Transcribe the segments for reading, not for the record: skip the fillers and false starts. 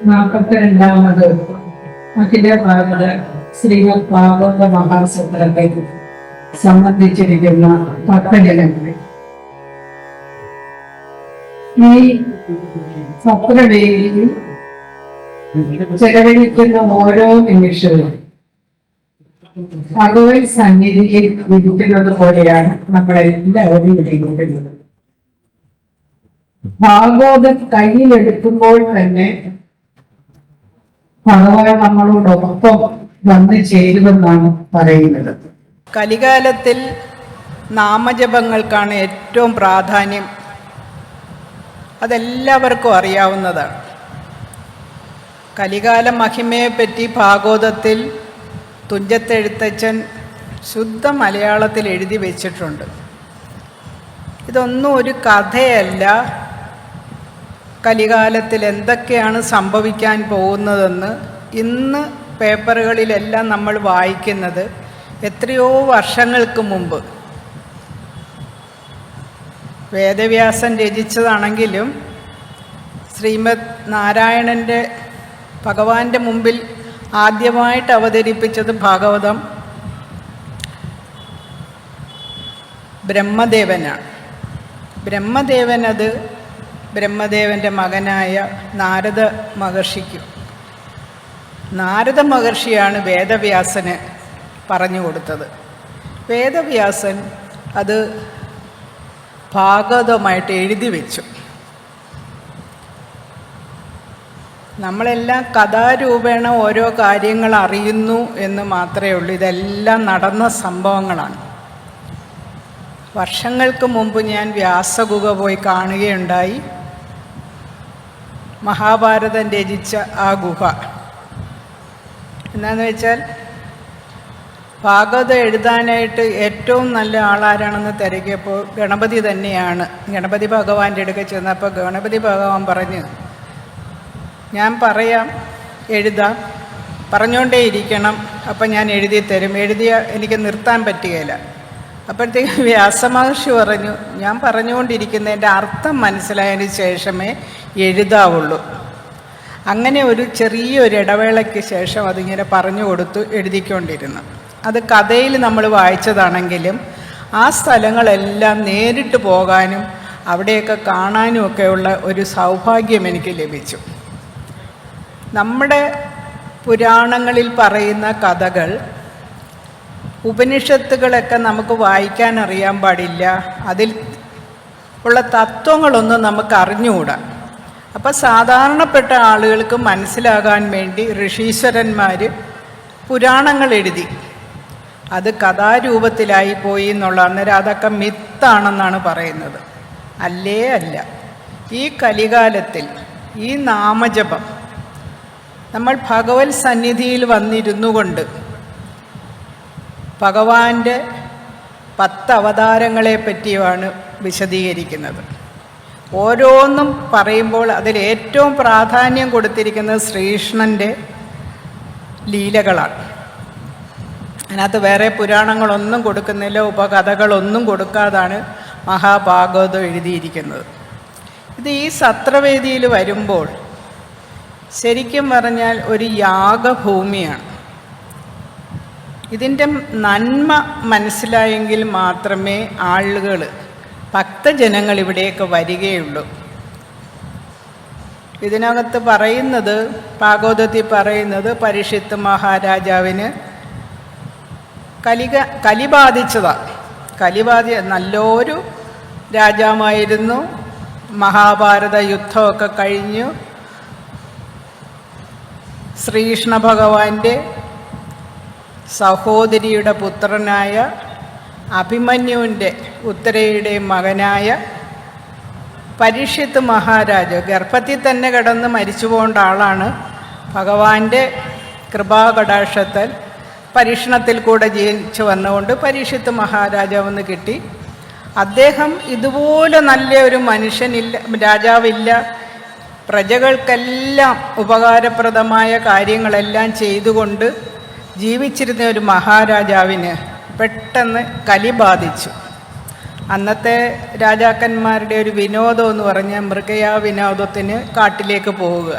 42ാമത് അഖില ഭാരത ശ്രീമദ് ഭാഗവത മഹാസത്രത്തെ സംബന്ധിച്ചിരിക്കുന്ന ഭക്തജനങ്ങളെ, ഈ സത്രവേദിയിൽ ചെലവഴിക്കുന്ന ഓരോ നിമിഷവും ഭഗവത് സന്നിധിയിൽ ഇരിക്കുന്നത് പോലെയാണ് നമ്മളെല്ലാവരും ഇരിക്കുന്നത്. ഭാഗവതം കയ്യിലെടുക്കുമ്പോൾ തന്നെ ഭഗവാൻ നമ്മളോടൊപ്പം വന്നു ചേരുമെന്നാണ് പറയുന്നത്. കലികാലത്തിൽ നാമജപങ്ങൾക്കാണ് ഏറ്റവും പ്രാധാന്യം. അതെല്ലാവർക്കും അറിയാവുന്നതാണ്. കലികാല മഹിമയെപ്പറ്റി ഭാഗവതത്തിൽ തുഞ്ചത്തെഴുത്തച്ഛൻ ശുദ്ധ മലയാളത്തിൽ എഴുതി വച്ചിട്ടുണ്ട്. ഇതൊന്നും ഒരു കഥയല്ല. കലികാലത്തിൽ എന്തൊക്കെയാണ് സംഭവിക്കാൻ പോകുന്നതെന്ന് ഇന്ന് പേപ്പറുകളിലെല്ലാം നമ്മൾ വായിക്കുന്നത് എത്രയോ വർഷങ്ങൾക്ക് മുമ്പ് വേദവ്യാസൻ രചിച്ചതാണെങ്കിലും ശ്രീമദ് നാരായണൻ്റെ ഭഗവാന്റെ മുമ്പിൽ ആദ്യമായിട്ട് അവതരിപ്പിച്ചത് ഭാഗവതം ബ്രഹ്മദേവനാണ്. ബ്രഹ്മദേവൻ്റെ മകനായ നാരദ മഹർഷിയാണ് വേദവ്യാസന് പറഞ്ഞു കൊടുത്തത്. വേദവ്യാസൻ അത് ഭാഗവതമായിട്ട് എഴുതി വെച്ചു. നമ്മളെല്ലാം കഥാരൂപേണ ഓരോ കാര്യങ്ങൾ അറിയുന്നു എന്ന് മാത്രമേ ഉള്ളൂ. ഇതെല്ലാം നടന്ന സംഭവങ്ങളാണ്. വർഷങ്ങൾക്ക് മുമ്പ് ഞാൻ വ്യാസഗുഹ പോയി കാണുകയുണ്ടായി. മഹാഭാരതം രചിച്ച ആ ഗുഹ എന്താണെന്ന് വെച്ചാൽ, ഭാഗവതം എഴുതാനായിട്ട് ഏറ്റവും നല്ല ആളാരാണെന്ന് തിരക്കിയപ്പോൾ ഗണപതി തന്നെയാണ്. ഗണപതി ഭഗവാന്റെ അടുക്കൽ ചെന്നപ്പോൾ ഗണപതി ഭഗവാൻ പറഞ്ഞു, ഞാൻ പറയാം, എഴുതാം, പറഞ്ഞുകൊണ്ടേ ഇരിക്കണം, അപ്പം ഞാൻ എഴുതി തരും, എഴുതിയ എനിക്ക് നിർത്താൻ പറ്റുകയില്ല. അപ്പോഴത്തേക്ക് വ്യാസമഹർഷി പറഞ്ഞു, ഞാൻ പറഞ്ഞുകൊണ്ടിരിക്കുന്നതിൻ്റെ അർത്ഥം മനസ്സിലായതിന് ശേഷമേ എഴുതാവുള്ളൂ. അങ്ങനെ ഒരു ചെറിയൊരു ഇടവേളയ്ക്ക് ശേഷം അതിങ്ങനെ പറഞ്ഞു കൊടുത്തു എഴുതിക്കൊണ്ടിരുന്നു. അത് കഥയിൽ നമ്മൾ വായിച്ചതാണെങ്കിലും ആ സ്ഥലങ്ങളെല്ലാം നേരിട്ട് പോകാനും അവിടെയൊക്കെ കാണാനും ഒക്കെയുള്ള ഒരു സൗഭാഗ്യം എനിക്ക് ലഭിച്ചു. നമ്മുടെ പുരാണങ്ങളിൽ പറയുന്ന കഥകൾ, ഉപനിഷത്തുകളൊക്കെ നമുക്ക് വായിക്കാൻ അറിയാൻ പാടില്ല. അതിൽ ഉള്ള തത്വങ്ങളൊന്നും നമുക്ക് അറിഞ്ഞുകൂടാ. അപ്പം സാധാരണപ്പെട്ട ആളുകൾക്ക് മനസ്സിലാകാൻ വേണ്ടി ഋഷീശ്വരന്മാർ പുരാണങ്ങൾ എഴുതി. അത് കഥാരൂപത്തിലായി പോയി എന്നുള്ള, അന്നേരം അതൊക്കെ മിത്താണെന്നാണ് പറയുന്നത്. അല്ല. ഈ കലികാലത്തിൽ ഈ നാമജപം നമ്മൾ ഭഗവത് സന്നിധിയിൽ വന്നിരുന്നു കൊണ്ട് ഭഗവാന്റെ 10 അവതാരങ്ങളെ പറ്റിയാണ് വിശദീകരിക്കുന്നത്. ഓരോന്നും പറയുമ്പോൾ അതിൽ ഏറ്റവും പ്രാധാന്യം കൊടുത്തിരിക്കുന്നത് ശ്രീകൃഷ്ണൻ്റെ ലീലകളാണ്. അതിനകത്ത് വേറെ പുരാണങ്ങളൊന്നും കൊടുക്കുന്നില്ല, ഉപകഥകളൊന്നും കൊടുക്കാതാണ് മഹാഭാഗവതം എഴുതിയിരിക്കുന്നത്. ഇത് ഈ സത്രവേദിയിൽ വരുമ്പോൾ ശരിക്കും പറഞ്ഞാൽ ഒരു യാഗഭൂമിയാണ്. ഇതിൻ്റെ നന്മ മനസ്സിലായെങ്കിൽ മാത്രമേ ആളുകൾ, ഭക്തജനങ്ങൾ ഇവിടേക്ക് വരികയുള്ളൂ. ഇതിനകത്ത് പറയുന്നത്, ഭാഗവതത്തിൽ പറയുന്നത്, പരീക്ഷിത്ത് മഹാരാജാവിന് കലി ബാധിച്ചതാണ്. നല്ലൊരു രാജാവായിരുന്നു. മഹാഭാരത യുദ്ധമൊക്കെ കഴിഞ്ഞു. ശ്രീകൃഷ്ണ ഭഗവാന്റെ സഹോദരിയുടെ പുത്രനായ അഭിമന്യുവിൻ്റെ ഉത്തരയുടെ മകനായ പരീക്ഷിത്ത് മഹാരാജ് ഗർഭത്തിൽ തന്നെ കിടന്ന് മരിച്ചു പോകേണ്ട ആളാണ്. ഭഗവാന്റെ കൃപാകടാക്ഷത്താൽ പരീക്ഷണത്തിൽ കൂടെ ജയിച്ചു വന്നുകൊണ്ട് പരീക്ഷിത്ത് മഹാരാജാവെന്ന് കിട്ടി. അദ്ദേഹം ഇതുപോലെ നല്ല ഒരു മനുഷ്യനില്ല, രാജാവില്ല. പ്രജകൾക്കെല്ലാം ഉപകാരപ്രദമായ കാര്യങ്ങളെല്ലാം ചെയ്തുകൊണ്ട് ജീവിച്ചിരുന്ന ഒരു മഹാരാജാവിന് പെട്ടെന്ന് കലി ബാധിച്ചു. അന്നത്തെ രാജാക്കന്മാരുടെ ഒരു വിനോദം എന്ന് പറഞ്ഞാൽ മൃഗയാ വിനോദത്തിന് കാട്ടിലേക്ക് പോവുക.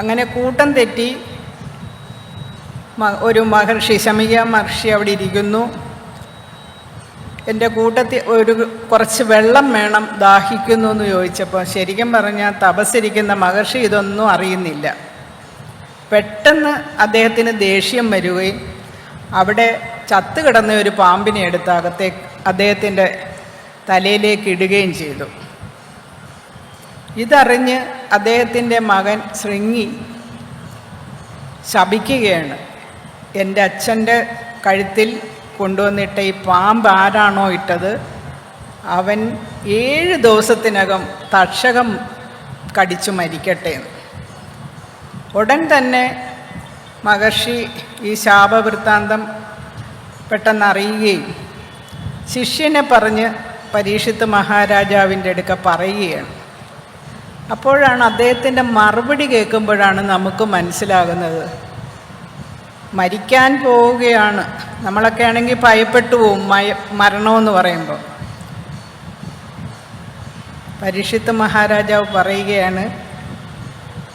അങ്ങനെ കൂട്ടം തെറ്റി ഒരു മഹർഷി, ശമിക മഹർഷി അവിടെ ഇരിക്കുന്നു. എൻ്റെ കൂട്ടത്തിൽ കുറച്ച് വെള്ളം വേണം, ദാഹിക്കുന്നു എന്ന് ചോദിച്ചപ്പോൾ ശരിക്കും പറഞ്ഞാൽ തപസ്സിരിക്കുന്ന മഹർഷി ഇതൊന്നും അറിയുന്നില്ല. പെട്ടെന്ന് അദ്ദേഹത്തിന് ദേഷ്യം വരികയും അവിടെ ചത്തുകിടന്ന ഒരു പാമ്പിനെ എടുത്ത് അദ്ദേഹത്തിൻ്റെ തലയിലേക്ക് ഇടുകയും ചെയ്തു. ഇതറിഞ്ഞ് അദ്ദേഹത്തിൻ്റെ മകൻ ശൃംഗി ശപിക്കുകയാണ്, എൻ്റെ അച്ഛൻ്റെ കഴുത്തിൽ കൊണ്ടുവന്നിട്ട ഈ പാമ്പ് ആരാണോ ഇട്ടത് അവൻ 7 ദിവസത്തിനകം തക്ഷകം കടിച്ചു മരിക്കട്ടെ എന്ന്. ഉടൻ തന്നെ മഹർഷി ഈ ശാപവൃത്താന്തം പെട്ടെന്ന് അറിയുകയും ശിഷ്യനെ പറഞ്ഞ് പരീക്ഷിത്ത് മഹാരാജാവിൻ്റെ അടുക്ക പറയുകയാണ്. അപ്പോഴാണ് അദ്ദേഹത്തിൻ്റെ മറുപടി കേൾക്കുമ്പോഴാണ് നമുക്ക് മനസ്സിലാകുന്നത്, മരിക്കാൻ പോവുകയാണ്. നമ്മളൊക്കെ ആണെങ്കിൽ ഭയപ്പെട്ടു പോവും മരണമെന്ന് പറയുമ്പോൾ. പരീക്ഷിത്ത് മഹാരാജാവ് പറയുകയാണ്,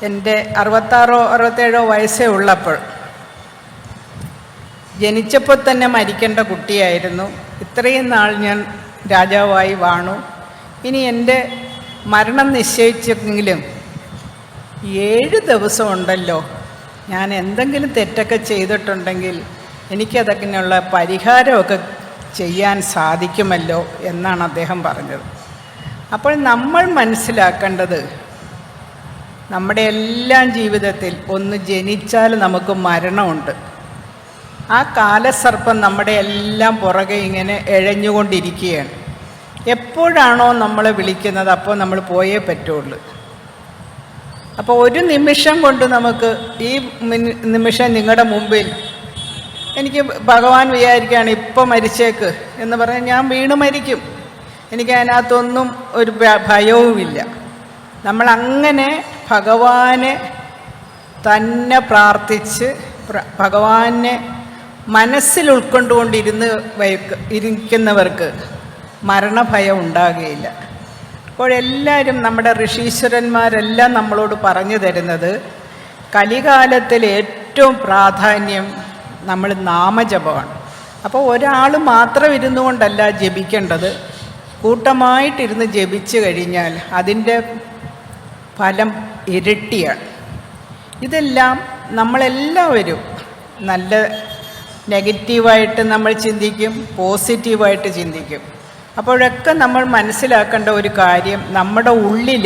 എൻ്റെ 66-67 വയസ്സേ ഉള്ളപ്പോൾ, ജനിച്ചപ്പോൾ തന്നെ മരിക്കേണ്ട കുട്ടിയായിരുന്നു. ഇത്രയും നാൾ ഞാൻ രാജാവായി വാണു. ഇനി എൻ്റെ മരണം നിശ്ചയിച്ചെങ്കിലും 7 ദിവസം ഉണ്ടല്ലോ, ഞാൻ എന്തെങ്കിലും തെറ്റൊക്കെ ചെയ്തിട്ടുണ്ടെങ്കിൽ എനിക്കതിനുള്ള പരിഹാരമൊക്കെ ചെയ്യാൻ സാധിക്കുമല്ലോ എന്നാണ് അദ്ദേഹം പറഞ്ഞത്. അപ്പോൾ നമ്മൾ മനസ്സിലാക്കേണ്ടത്, നമ്മുടെ എല്ലാം ജീവിതത്തിൽ ഒന്ന് ജനിച്ചാൽ നമുക്ക് മരണമുണ്ട്. ആ കാലസർപ്പം നമ്മുടെ എല്ലാം പുറകെ ഇങ്ങനെ എഴഞ്ഞുകൊണ്ടിരിക്കുകയാണ്. എപ്പോഴാണോ നമ്മളെ വിളിക്കുന്നത് അപ്പോൾ നമ്മൾ പോയേ പറ്റുള്ളൂ. അപ്പോൾ ഒരു നിമിഷം കൊണ്ട് നമുക്ക് ഈ നിമിഷം നിങ്ങളുടെ മുമ്പിൽ എനിക്ക് ഭഗവാൻ വിചാരിക്കുകയാണ് ഇപ്പം മരിച്ചേക്ക് എന്ന് പറഞ്ഞാൽ ഞാൻ വീണ് മരിക്കും. എനിക്ക് അതിനകത്തൊന്നും ഒരു ഭയവുമില്ല. നമ്മളങ്ങനെ ഭഗവാനെ തന്നെ പ്രാർത്ഥിച്ച് ഭഗവാനെ മനസ്സിൽ ഇരിക്കുന്നവർക്ക് മരണഭയം ഉണ്ടാകുകയില്ല. അപ്പോഴെല്ലാവരും നമ്മുടെ ഋഷീശ്വരന്മാരെല്ലാം നമ്മളോട് പറഞ്ഞു തരുന്നത്, കലികാലത്തിൽ ഏറ്റവും പ്രാധാന്യം നമ്മൾ നാമജപമാണ്. അപ്പോൾ ഒരാൾ മാത്രം ഇരുന്നു കൊണ്ടല്ല ജപിക്കേണ്ടത്, കൂട്ടമായിട്ടിരുന്ന് ജപിച്ചു കഴിഞ്ഞാൽ അതിൻ്റെ ഫലം ഇരട്ടിയാണ്. ഇതെല്ലാം നമ്മളെല്ലാവരും നല്ല നെഗറ്റീവായിട്ട് നമ്മൾ ചിന്തിക്കും, പോസിറ്റീവായിട്ട് ചിന്തിക്കും. അപ്പോഴൊക്കെ നമ്മൾ മനസ്സിലാക്കേണ്ട ഒരു കാര്യം, നമ്മുടെ ഉള്ളിൽ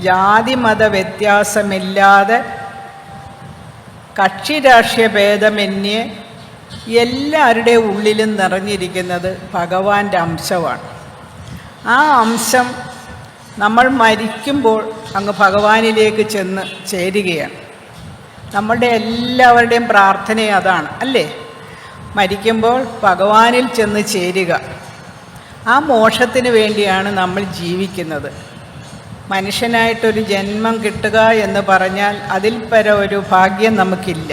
ജാതി മത വ്യത്യാസമില്ലാതെ കക്ഷി രാഷ്ട്രീയ ഭേദമന്യേ എല്ലാവരുടെയും ഉള്ളിലും നിറഞ്ഞിരിക്കുന്നത് ഭഗവാന്റെ അംശമാണ്. ആ അംശം നമ്മൾ മരിക്കുമ്പോൾ അങ്ങ് ഭഗവാനിലേക്ക് ചെന്ന് ചേരുകയാണ്. നമ്മുടെ എല്ലാവരുടെയും പ്രാർത്ഥന അതാണ്, അല്ലേ? മരിക്കുമ്പോൾ ഭഗവാനിൽ ചെന്ന് ചേരുക. ആ മോക്ഷത്തിന് വേണ്ടിയാണ് നമ്മൾ ജീവിക്കുന്നത്. മനുഷ്യനായിട്ടൊരു ജന്മം കിട്ടുക എന്ന് പറഞ്ഞാൽ അതിൽ പരം ഒരു ഭാഗ്യം നമുക്കില്ല.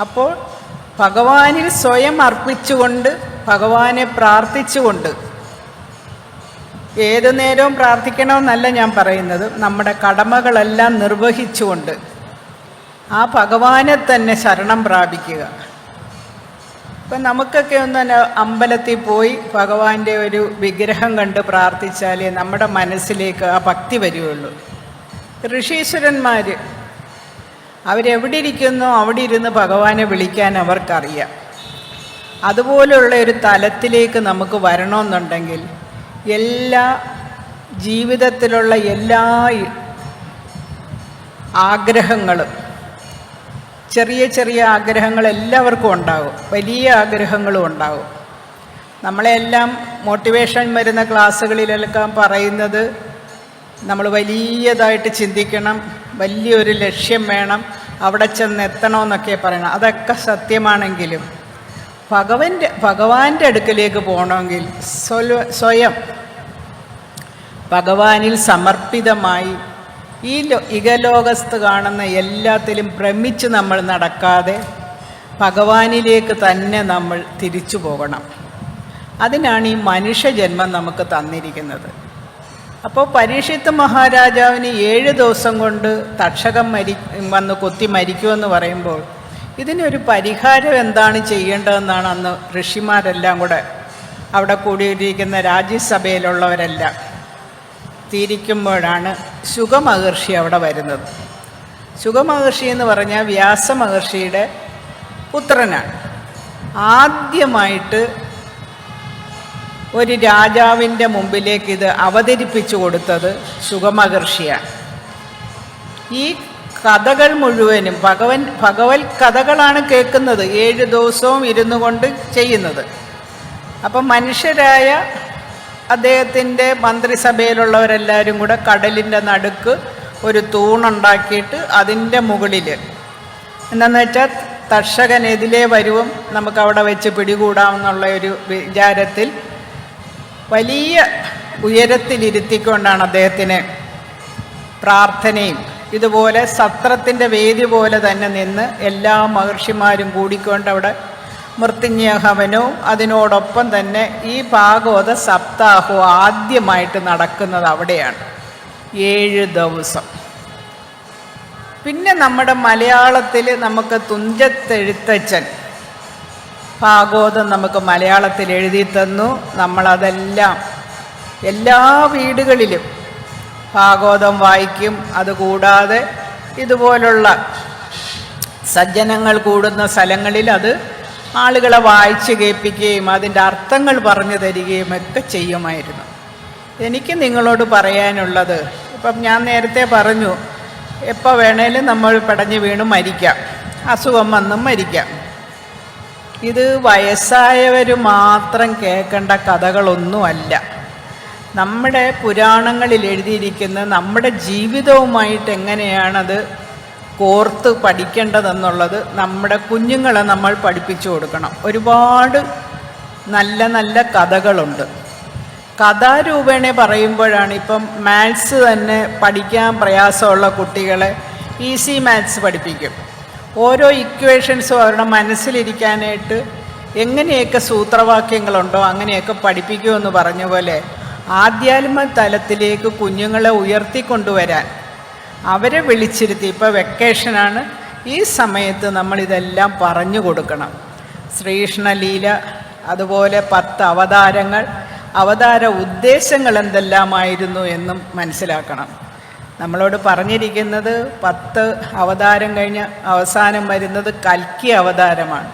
അപ്പോൾ ഭഗവാനിൽ സ്വയം അർപ്പിച്ചുകൊണ്ട്, ഭഗവാനെ പ്രാർത്ഥിച്ചുകൊണ്ട്, ഏതു നേരവും പ്രാർത്ഥിക്കണമെന്നല്ല ഞാൻ പറയുന്നത്, നമ്മുടെ കടമകളെല്ലാം നിർവഹിച്ചുകൊണ്ട് ആ ഭഗവാനെ തന്നെ ശരണം പ്രാപിക്കുക. ഇപ്പം നമുക്കൊക്കെ ഒന്ന് അമ്പലത്തിൽ പോയി ഭഗവാന്റെ ഒരു വിഗ്രഹം കണ്ട് പ്രാർത്ഥിച്ചാലേ നമ്മുടെ മനസ്സിലേക്ക് ആ ഭക്തി വരികയുള്ളൂ. ഋഷീശ്വരന്മാർ അവരെവിടെ ഇരിക്കുന്നോ അവിടെ ഇരുന്ന് ഭഗവാനെ വിളിക്കാൻ അവർക്കറിയാം. അതുപോലുള്ള ഒരു തലത്തിലേക്ക് നമുക്ക് വരണമെന്നുണ്ടെങ്കിൽ എല്ലാ ജീവിതത്തിലുള്ള എല്ലാ ആഗ്രഹങ്ങളും, ചെറിയ ചെറിയ ആഗ്രഹങ്ങൾ എല്ലാവർക്കും ഉണ്ടാകും, വലിയ ആഗ്രഹങ്ങളും ഉണ്ടാകും. നമ്മളെല്ലാം മോട്ടിവേഷൻ വരുന്ന ക്ലാസ്സുകളിലെല്ലാം പറയുന്നത് നമ്മൾ വലിയതായിട്ട് ചിന്തിക്കണം, വലിയൊരു ലക്ഷ്യം വേണം, അവിടെ ചെന്നെത്തണമെന്നൊക്കെ പറയണം. അതൊക്കെ സത്യമാണെങ്കിലും ഭഗവാന്റെ അടുക്കലേക്ക് പോകണമെങ്കിൽ സ്വയം ഭഗവാനിൽ സമർപ്പിതമായി ഈ ഇഹലോകത്ത് കാണുന്ന എല്ലാത്തിലും ഭ്രമിച്ച് നമ്മൾ നടക്കാതെ ഭഗവാനിലേക്ക് തന്നെ നമ്മൾ തിരിച്ചു പോകണം. അതിനാണ് ഈ മനുഷ്യജന്മം നമുക്ക് തന്നിരിക്കുന്നത്. അപ്പോൾ പരീക്ഷിത്ത് മഹാരാജാവിന് 7 ദിവസം കൊണ്ട് തക്ഷകൻ വന്ന് കൊത്തി മരിക്കുമെന്ന് പറയുമ്പോൾ ഇതിനൊരു പരിഹാരം എന്താണ് ചെയ്യേണ്ടതെന്നാണ് അന്ന് ഋഷിമാരെല്ലാം കൂടെ അവിടെ കൂടിയിരിക്കുന്ന രാജ്യസഭയിലുള്ളവരെല്ലാം തിരിക്കുമ്പോഴാണ് ശുഗമഹർഷി അവിടെ വരുന്നത്. ശുഗമഹർഷി എന്ന് പറഞ്ഞാൽ വ്യാസമഹർഷിയുടെ പുത്രനാണ്. ആദ്യമായിട്ട് ഒരു രാജാവിൻ്റെ മുമ്പിലേക്ക് ഇത് അവതരിപ്പിച്ചു കൊടുത്തത് ശുഗമഹർഷിയാണ്. ഈ കഥകൾ മുഴുവനും ഭഗവത് കഥകളാണ് കേൾക്കുന്നത്, 7 ദിവസവും ഇരുന്നു കൊണ്ട് ചെയ്യുന്നത്. അപ്പം മനുഷ്യരായ അദ്ദേഹത്തിൻ്റെ മന്ത്രിസഭയിലുള്ളവരെല്ലാവരും കൂടെ കടലിൻ്റെ നടുക്ക് ഒരു തൂണുണ്ടാക്കിയിട്ട് അതിൻ്റെ മുകളിൽ എന്താണെന്ന് വെച്ചാൽ തക്ഷകൻ എതിലേ വരുവും നമുക്കവിടെ വെച്ച് പിടികൂടാമെന്നുള്ള ഒരു വിചാരത്തിൽ വലിയ ഉയരത്തിലിരുത്തിക്കൊണ്ടാണ് അദ്ദേഹത്തിന് പ്രാർത്ഥനയും ഇതുപോലെ സത്രത്തിൻ്റെ വേദി പോലെ തന്നെ നിന്ന് എല്ലാ മഹർഷിമാരും കൂടിക്കൊണ്ട് അവിടെ മൃത്യുഞ്ജയഹവനവും അതിനോടൊപ്പം തന്നെ ഈ ഭാഗവത സപ്താഹവും ആദ്യമായിട്ട് നടക്കുന്നത് അവിടെയാണ്. 7 ദിവസം. പിന്നെ നമ്മുടെ മലയാളത്തിൽ നമുക്ക് തുഞ്ചത്തെഴുത്തച്ഛൻ ഭാഗവതം നമുക്ക് മലയാളത്തിൽ എഴുതി തന്നു. നമ്മളതെല്ലാം എല്ലാ വീടുകളിലും ഭാഗവതം വായിക്കും. അതുകൂടാതെ ഇതുപോലുള്ള സജ്ജനങ്ങൾ കൂടുന്ന സ്ഥലങ്ങളിൽ അത് ആളുകളെ വായിച്ച് കേൾപ്പിക്കുകയും അതിൻ്റെ അർത്ഥങ്ങൾ പറഞ്ഞു തരികയും ഒക്കെ ചെയ്യുമായിരുന്നു. എനിക്ക് നിങ്ങളോട് പറയാനുള്ളത്, ഇപ്പം ഞാൻ നേരത്തെ പറഞ്ഞു, എപ്പോൾ വേണേലും നമ്മൾ പടഞ്ഞു വീണ് മരിക്കാം, അസുഖം വന്നും മരിക്കാം. ഇത് വയസ്സായവർ മാത്രം കേൾക്കേണ്ട കഥകളൊന്നുമല്ല. നമ്മുടെ പുരാണങ്ങളിൽ എഴുതിയിരിക്കുന്ന നമ്മുടെ ജീവിതവുമായിട്ട് എങ്ങനെയാണത് കോർത്ത് പഠിക്കേണ്ടതെന്നുള്ളത് നമ്മുടെ കുഞ്ഞുങ്ങളെ നമ്മൾ പഠിപ്പിച്ചു കൊടുക്കണം. ഒരുപാട് നല്ല നല്ല കഥകളുണ്ട്. കഥാരൂപേണ പറയുമ്പോഴാണ് ഇപ്പം മാത്സ് തന്നെ പഠിക്കാൻ പ്രയാസമുള്ള കുട്ടികളെ ഈസി മാത്സ് പഠിപ്പിക്കും. ഓരോ ഇക്വേഷൻസും അവരുടെ മനസ്സിലിരിക്കാനായിട്ട് എങ്ങനെയൊക്കെ സൂത്രവാക്യങ്ങളുണ്ടോ അങ്ങനെയൊക്കെ പഠിപ്പിക്കുമെന്ന് പറഞ്ഞ പോലെ ആധ്യാത്മ തലത്തിലേക്ക് കുഞ്ഞുങ്ങളെ ഉയർത്തിക്കൊണ്ടുവരാൻ അവരെ വിളിച്ചിരുത്തി, ഇപ്പോൾ വെക്കേഷനാണ്, ഈ സമയത്ത് നമ്മളിതെല്ലാം പറഞ്ഞു കൊടുക്കണം. ശ്രീകൃഷ്ണലീല, അതുപോലെ 10 അവതാരങ്ങൾ, അവതാര ഉദ്ദേശങ്ങൾ എന്തെല്ലാമായിരുന്നു എന്നും മനസ്സിലാക്കണം. നമ്മളോട് പറഞ്ഞിരിക്കുന്നത് 10 അവതാരം കഴിഞ്ഞ് അവസാനം വരുന്നത് കൽക്കി അവതാരമാണ്.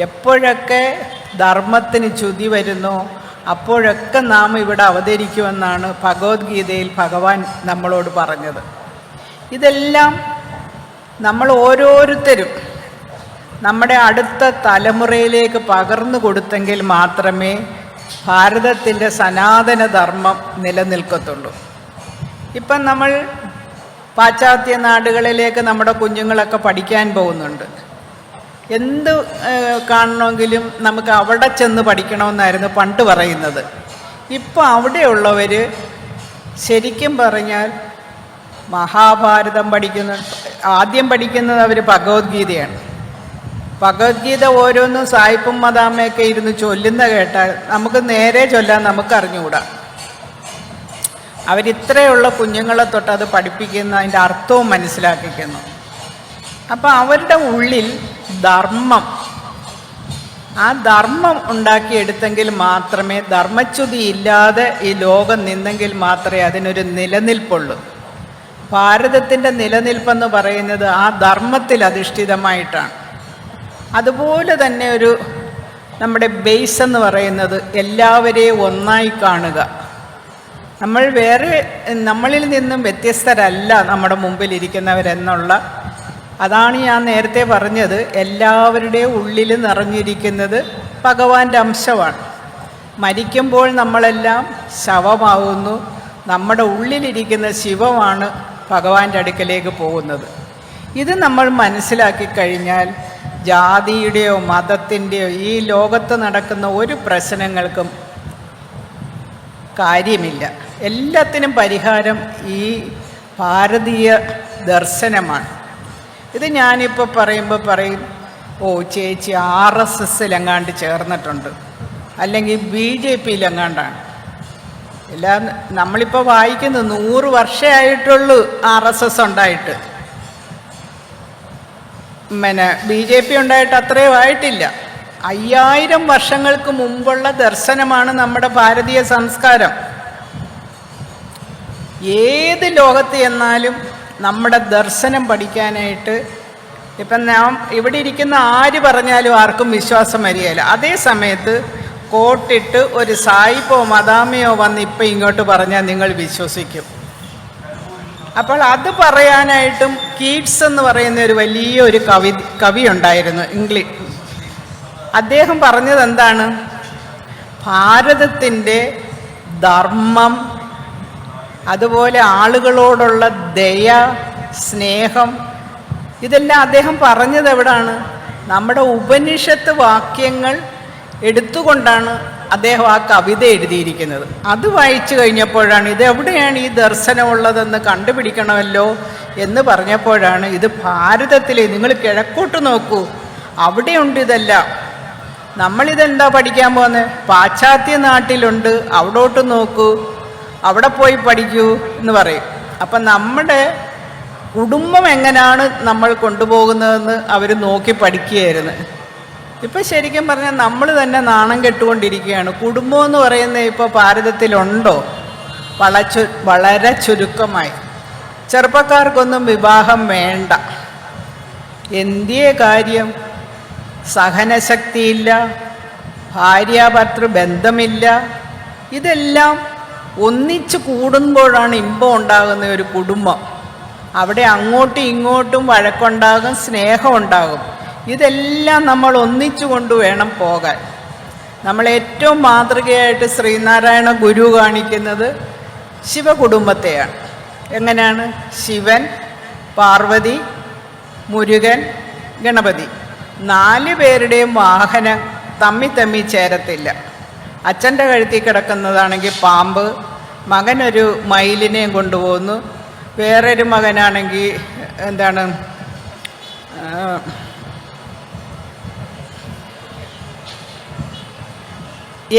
എപ്പോഴൊക്കെ ധർമ്മത്തിന് ച്യുതി വരുന്നോ അപ്പോഴൊക്കെ നാം ഇവിടെ അവതരിക്കുമെന്നാണ് ഭഗവത്ഗീതയിൽ ഭഗവാൻ നമ്മളോട് പറഞ്ഞത്. ഇതെല്ലാം നമ്മൾ ഓരോരുത്തരും നമ്മുടെ അടുത്ത തലമുറയിലേക്ക് പകർന്നു കൊടുത്തെങ്കിൽ മാത്രമേ ഭാരതത്തിൻ്റെ സനാതന ധർമ്മം നിലനിൽക്കത്തുള്ളൂ. ഇപ്പം നമ്മൾ പാശ്ചാത്യ നാടുകളിലേക്ക് നമ്മുടെ കുഞ്ഞുങ്ങളൊക്കെ പഠിക്കാൻ പോകുന്നുണ്ട്. എന്ത് കാണണമെങ്കിലും നമുക്ക് അവിടെ ചെന്ന് പഠിക്കണമെന്നായിരുന്നു പണ്ട് പറയുന്നത്. ഇപ്പോൾ അവിടെയുള്ളവർ ശരിക്കും പറഞ്ഞാൽ മഹാഭാരതം ആദ്യം പഠിക്കുന്നത് അവർ ഭഗവത്ഗീതയാണ്. ഭഗവത്ഗീത ഓരോന്നും സായിപ്പും മദാമയൊക്കെ ഇരുന്ന് ചൊല്ലുന്ന കേട്ടാൽ നമുക്ക് നേരെ ചൊല്ലാൻ നമുക്ക് അറിഞ്ഞുകൂടാ. അവരിത്രയുള്ള കുഞ്ഞുങ്ങളെ തൊട്ട് അത് പഠിപ്പിക്കുന്ന അതിൻ്റെ അർത്ഥവും മനസ്സിലാക്കിക്കുന്നു. അപ്പം അവരുടെ ഉള്ളിൽ ധർമ്മം, ആ ധർമ്മം ഉണ്ടാക്കിയെടുത്തെങ്കിൽ മാത്രമേ, ധർമ്മച്യുതി ഇല്ലാതെ ഈ ലോകം നിന്നെങ്കിൽ മാത്രമേ അതിനൊരു നിലനിൽപ്പുള്ളൂ. ഭാരതത്തിൻ്റെ നിലനിൽപ്പെന്ന് പറയുന്നത് ആ ധർമ്മത്തിൽ അധിഷ്ഠിതമായിട്ടാണ്. അതുപോലെ തന്നെ ഒരു നമ്മുടെ ബേസ് എന്ന് പറയുന്നത് എല്ലാവരെയും ഒന്നായി കാണുക. നമ്മളിൽ നിന്നും വ്യത്യസ്തരല്ല നമ്മുടെ മുമ്പിലിരിക്കുന്നവരെന്നുള്ള, അതാണ് ഞാൻ നേരത്തെ പറഞ്ഞത്. എല്ലാവരുടെയും ഉള്ളിൽ നിറഞ്ഞിരിക്കുന്നത് ഭഗവാന്റെ അംശമാണ്. മരിക്കുമ്പോൾ നമ്മളെല്ലാം ശവമാകുന്നു. നമ്മുടെ ഉള്ളിലിരിക്കുന്ന ശിവമാണ് ഭഗവാന്റെ അടുക്കലേക്ക് പോകുന്നത്. ഇത് നമ്മൾ മനസ്സിലാക്കി കഴിഞ്ഞാൽ ജാതിയുടെയോ മതത്തിൻ്റെയോ ഈ ലോകത്ത് നടക്കുന്ന ഒരു പ്രശ്നങ്ങൾക്കും കാര്യമില്ല. എല്ലാത്തിനും പരിഹാരം ഈ ഭാരതീയ ദർശനമാണ്. ഇത് ഞാനിപ്പോൾ പറയുമ്പോൾ പറയും, ഓ ചേച്ചി RSSലെങ്ങാണ്ട് ചേർന്നിട്ടുണ്ട്, അല്ലെങ്കിൽ BJPയിലെങ്ങാണ്ടാണ്. എല്ലാം നമ്മളിപ്പോൾ വായിക്കുന്നു 100 വർഷമായിട്ടുള്ളൂ RSS ഉണ്ടായിട്ട്. BJP ഉണ്ടായിട്ട് അത്രയും ആയിട്ടില്ല. 5000 വർഷങ്ങൾക്ക് മുമ്പുള്ള ദർശനമാണ് നമ്മുടെ ഭാരതീയ സംസ്കാരം. ഏത് ലോകത്ത് ചെന്നാലും നമ്മുടെ ദർശനം പഠിക്കാനായിട്ട് ഇപ്പം നാം ഇവിടെ ഇരിക്കുന്ന ആര് പറഞ്ഞാലും ആർക്കും വിശ്വാസം വരികയില്ല. അതേ സമയത്ത് കോട്ടിട്ട് ഒരു സായിപ്പോ മദാമയോ വന്ന് ഇപ്പം ഇങ്ങോട്ട് പറഞ്ഞാൽ നിങ്ങൾ വിശ്വസിക്കും. അപ്പോൾ അത് പറയാനായിട്ടും കീറ്റ്സ് എന്ന് പറയുന്ന ഒരു വലിയൊരു കവി ഉണ്ടായിരുന്നു, ഇംഗ്ലീഷ്. അദ്ദേഹം പറഞ്ഞത് എന്താണ്? ഭാരതത്തിൻ്റെ ധർമ്മം, അതുപോലെ ആളുകളോടുള്ള ദയ, സ്നേഹം, ഇതെല്ലാം അദ്ദേഹം പറഞ്ഞത് എവിടാണ്? നമ്മുടെ ഉപനിഷത്ത് വാക്യങ്ങൾ എടുത്തുകൊണ്ടാണ് അദ്ദേഹം ആ കവിത എഴുതിയിരിക്കുന്നത്. അത് വായിച്ചു കഴിഞ്ഞപ്പോഴാണ് ഇതെവിടെയാണ് ഈ ദർശനമുള്ളതെന്ന് കണ്ടുപിടിക്കണമല്ലോ എന്ന് പറഞ്ഞപ്പോഴാണ് ഇത് ഭാരതത്തിലെ, നിങ്ങൾ കിഴക്കോട്ട് നോക്കൂ, അവിടെയുണ്ട് ഇതെല്ലാം. നമ്മളിതെന്താ പഠിക്കാൻ പോകുന്നത്? പാശ്ചാത്യ നാട്ടിലുണ്ട്, അവിടോട്ട് നോക്കൂ, അവിടെ പോയി പഠിക്കൂ എന്ന് പറയും. അപ്പം നമ്മുടെ കുടുംബം എങ്ങനെയാണ് നമ്മൾ കൊണ്ടുപോകുന്നതെന്ന് അവർ നോക്കി പഠിക്കുകയായിരുന്നു. ഇപ്പം ശരിക്കും പറഞ്ഞാൽ നമ്മൾ തന്നെ നാണം കെട്ടുകൊണ്ടിരിക്കുകയാണ്. കുടുംബം എന്ന് പറയുന്നത് ഇപ്പോൾ ഭാരതത്തിലുണ്ടോ? വളരെ ചുരുക്കമായി. ചെറുപ്പക്കാർക്കൊന്നും വിവാഹം വേണ്ട. എന്തിയേ കാര്യം? സഹനശക്തിയില്ല, ഭാര്യാഭർത്തൃ ബന്ധമില്ല. ഇതെല്ലാം ഒന്നിച്ചു കൂടുമ്പോഴാണ് ഇമ്പം ഉണ്ടാകുന്ന ഒരു കുടുംബം. അവിടെ അങ്ങോട്ടും ഇങ്ങോട്ടും വഴക്കുണ്ടാകും, സ്നേഹം ഉണ്ടാകും. ഇതെല്ലാം നമ്മൾ ഒന്നിച്ചു കൊണ്ട് വേണം പോകാൻ. നമ്മൾ ഏറ്റവും മാതൃകയായിട്ട് ശ്രീനാരായണ ഗുരു കാണിക്കുന്നത് ശിവകുടുംബത്തെയാണ്. എങ്ങനെയാണ്? ശിവൻ, പാർവതി, മുരുകൻ, ഗണപതി, 4 പേരുടെയും വാഹനം തമ്മി ചേരത്തില്ല. അച്ഛൻ്റെ കഴുത്തിൽ കിടക്കുന്നതാണെങ്കിൽ പാമ്പ്, മകനൊരു മയിലിനെയും കൊണ്ടുപോകുന്നു, വേറൊരു മകനാണെങ്കിൽ എന്താണ്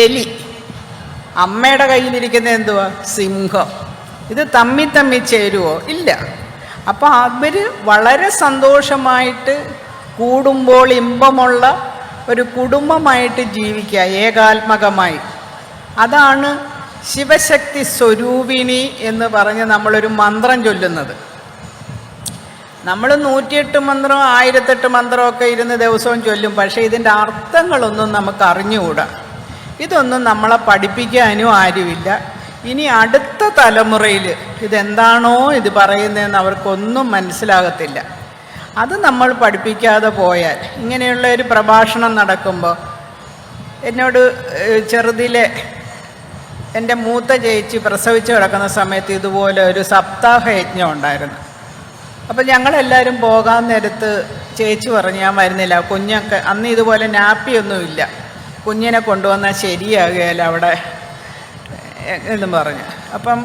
എലി, അമ്മയുടെ കയ്യിലിരിക്കുന്ന എന്തുവാ? സിംഹം. ഇത് തമ്മി ചേരുവോ? ഇല്ല. അപ്പോൾ അവർ വളരെ സന്തോഷമായിട്ട് കൂടുമ്പോൾ ഇമ്പമുള്ള ഒരു കുടുംബമായിട്ട് ജീവിക്കുക, ഏകാത്മകമായി. അതാണ് ശിവശക്തി സ്വരൂപിണി എന്ന് പറഞ്ഞ് നമ്മളൊരു മന്ത്രം ചൊല്ലുന്നത്. നമ്മൾ 108 മന്ത്രം 1008 മന്ത്രമൊക്കെ ഇരുന്ന് ദിവസവും ചൊല്ലും. പക്ഷേ ഇതിൻ്റെ അർത്ഥങ്ങളൊന്നും നമുക്ക് അറിഞ്ഞുകൂടാ. ഇതൊന്നും നമ്മളെ പഠിപ്പിക്കാനും ആരുമില്ല. ഇനി അടുത്ത തലമുറയിൽ ഇതെന്താണോ ഇത് പറയുന്നതെന്ന് അവർക്കൊന്നും മനസ്സിലാകത്തില്ല. അത് നമ്മൾ പഠിപ്പിക്കാതെ പോയാൽ, ഇങ്ങനെയുള്ള ഒരു പ്രഭാഷണം നടക്കുമ്പോൾ എന്നോട് ചെറുതിലെ എൻ്റെ മൂത്ത ചേച്ചി പ്രസവിച്ച് കിടക്കുന്ന സമയത്ത് ഇതുപോലെ ഒരു സപ്താഹ യജ്ഞം ഉണ്ടായിരുന്നു. അപ്പം ഞങ്ങളെല്ലാവരും പോകാൻ നേരത്ത് ചേച്ചി പറഞ്ഞു ഞാൻ വരുന്നില്ല, കുഞ്ഞൊക്കെ അന്ന് ഇതുപോലെ നാപ്പിയൊന്നുമില്ല, കുഞ്ഞിനെ കൊണ്ടുവന്നാൽ ശരിയാകുകയില്ല അവിടെ എന്നും പറഞ്ഞു. അപ്പം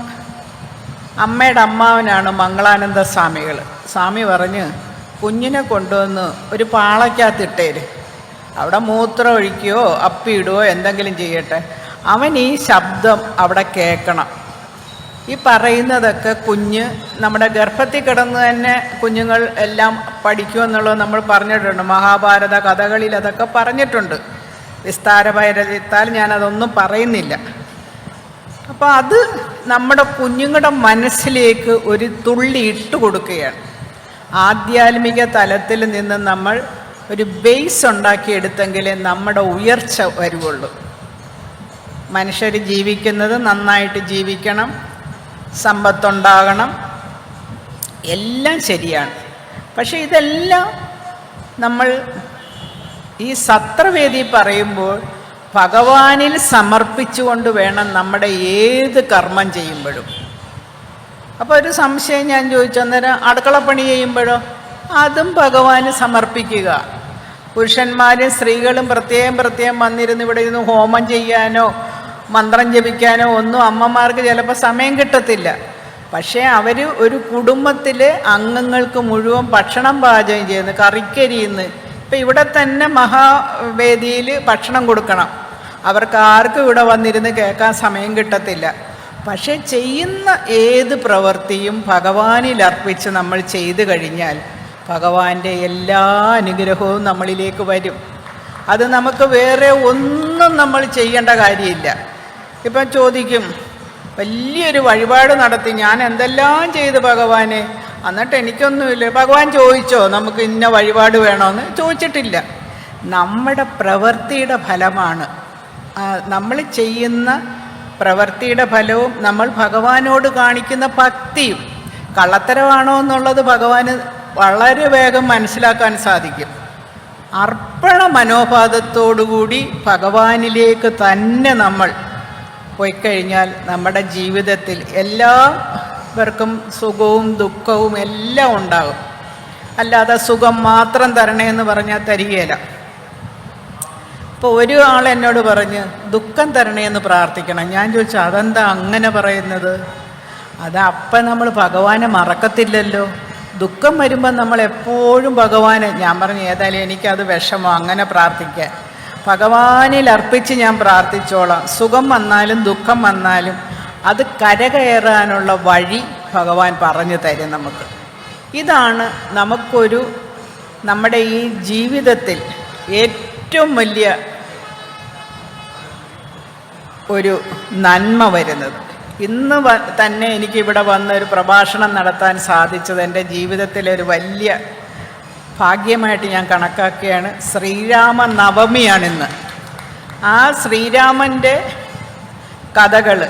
അമ്മയുടെ അമ്മാവനാണ് മംഗളാനന്ദ സ്വാമികൾ. സ്വാമി പറഞ്ഞ് കുഞ്ഞിനെ കൊണ്ടുവന്ന് ഒരു പാളയ്ക്കകത്തിട്ടേര്, അവിടെ മൂത്രം ഒഴിക്കുകയോ അപ്പിയിടുകയോ എന്തെങ്കിലും ചെയ്യട്ടെ, അവൻ ഈ ശബ്ദം അവിടെ കേൾക്കണം. ഈ പറയുന്നതൊക്കെ കുഞ്ഞ് നമ്മുടെ ഗർഭത്തിൽ കിടന്ന് തന്നെ കുഞ്ഞുങ്ങൾ എല്ലാം പഠിക്കുമെന്നുള്ളത് നമ്മൾ പറഞ്ഞിട്ടുണ്ട്. മഹാഭാരത കഥകളിൽ അതൊക്കെ പറഞ്ഞിട്ടുണ്ട്. വിസ്താരപരത്താൽ ഞാനതൊന്നും പറയുന്നില്ല. അപ്പോൾ അത് നമ്മുടെ കുഞ്ഞുങ്ങളുടെ മനസ്സിലേക്ക് ഒരു തുള്ളി ഇട്ട് കൊടുക്കുകയാണ്. ആധ്യാത്മിക തലത്തിൽ നിന്ന് നമ്മൾ ഒരു ബേസ് ഉണ്ടാക്കിയെടുത്തെങ്കിലേ നമ്മുടെ ഉയർച്ച വരുവുള്ളൂ. മനുഷ്യർ ജീവിക്കുന്നത് നന്നായിട്ട് ജീവിക്കണം, സമ്പത്തുണ്ടാകണം, എല്ലാം ശരിയാണ്. പക്ഷേ ഇതെല്ലാം നമ്മൾ ഈ സത്രവേദി പറയുമ്പോൾ ഭഗവാനിൽ സമർപ്പിച്ചുകൊണ്ട് വേണം നമ്മുടെ ഏത് കർമ്മം ചെയ്യുമ്പോഴും. അപ്പോൾ ഒരു സംശയം ഞാൻ ചോദിച്ചു, അന്നേരം അടുക്കളപ്പണി ചെയ്യുമ്പോഴോ? അതും ഭഗവാന് സമർപ്പിക്കുക. പുരുഷന്മാരും സ്ത്രീകളും പ്രത്യേകം വന്നിരുന്ന് ഇവിടെ ഇരുന്ന് ഹോമം ചെയ്യാനോ മന്ത്രം ജപിക്കാനോ ഒന്നും അമ്മമാർക്ക് ചിലപ്പോൾ സമയം കിട്ടത്തില്ല. പക്ഷേ അവർ ഒരു കുടുംബത്തിലെ അംഗങ്ങൾക്ക് മുഴുവൻ ഭക്ഷണം പാചകം ചെയ്യുന്നു, കറിക്കരിയുന്നു. ഇപ്പം ഇവിടെ തന്നെ മഹാവേദിയിൽ ഭക്ഷണം കൊടുക്കണം. അവർക്ക് ആർക്കും ഇവിടെ വന്നിരുന്ന് കേൾക്കാൻ സമയം കിട്ടത്തില്ല. പക്ഷെ ചെയ്യുന്ന ഏത് പ്രവൃത്തിയും ഭഗവാനിൽ അർപ്പിച്ച് നമ്മൾ ചെയ്തു കഴിഞ്ഞാൽ ഭഗവാന്റെ എല്ലാ അനുഗ്രഹവും നമ്മളിലേക്ക് വരും. അത് നമുക്ക് വേറെ ഒന്നും നമ്മൾ ചെയ്യേണ്ട കാര്യമില്ല. ഇപ്പം ചോദിക്കും, വലിയൊരു വഴിപാട് നടത്തി ഞാൻ എന്തെല്ലാം ചെയ്ത് ഭഗവാനെ, എന്നിട്ട് എനിക്കൊന്നുമില്ല. ഭഗവാൻ ചോദിച്ചോ നമുക്ക് ഇന്ന വഴിപാട് വേണമെന്ന്? ചോദിച്ചിട്ടില്ല. നമ്മുടെ പ്രവൃത്തിയുടെ ഫലമാണ്, നമ്മൾ ചെയ്യുന്ന പ്രവൃത്തിയുടെ ഫലവും നമ്മൾ ഭഗവാനോട് കാണിക്കുന്ന ഭക്തിയും. കള്ളത്തരമാണോ എന്നുള്ളത് ഭഗവാന് വളരെ വേഗം മനസ്സിലാക്കാൻ സാധിക്കും. അർപ്പണ മനോഭാവത്തോടുകൂടി ഭഗവാനിലേക്ക് തന്നെ നമ്മൾ പോയിക്കഴിഞ്ഞാൽ നമ്മുടെ ജീവിതത്തിൽ എല്ലാവർക്കും സുഖവും ദുഃഖവും എല്ലാം ഉണ്ടാകും. അല്ലാതെ സുഖം മാത്രം തരണേ എന്ന് പറഞ്ഞാൽ തരികയില്ല. ഇപ്പോൾ ഒരു ആൾ എന്നോട് പറഞ്ഞ് ദുഃഖം തരണേ എന്ന് പ്രാർത്ഥിക്കണം. ഞാൻ ചോദിച്ചു, അതെന്താ അങ്ങനെ പറയുന്നത്? അപ്പം നമ്മൾ ഭഗവാനെ മറക്കത്തില്ലല്ലോ. ദുഃഖം വരുമ്പോൾ നമ്മൾ എപ്പോഴും ഭഗവാനെ, ഞാൻ പറഞ്ഞു ഏതായാലും എനിക്കത് വിഷമോ അങ്ങനെ പ്രാർത്ഥിക്കാൻ, ഭഗവാനിൽ അർപ്പിച്ച് ഞാൻ പ്രാർത്ഥിച്ചോളാം. സുഖം വന്നാലും ദുഃഖം വന്നാലും അത് കരകയറാനുള്ള വഴി ഭഗവാൻ പറഞ്ഞു തരും നമുക്ക്. ഇതാണ് നമുക്കൊരു നമ്മുടെ ഈ ജീവിതത്തിൽ ഏറ്റവും വലിയ ഒരു നന്മ വരുന്നത്. ഇന്ന് തന്നെ എനിക്കിവിടെ വന്നൊരു പ്രഭാഷണം നടത്താൻ സാധിച്ചത് എൻ്റെ ജീവിതത്തിലെ ഒരു വലിയ ഭാഗ്യമായിട്ട് ഞാൻ കണക്കാക്കുകയാണ്. ശ്രീരാമ നവമിയാണിന്ന്. ആ ശ്രീരാമൻ്റെ കഥകൾ,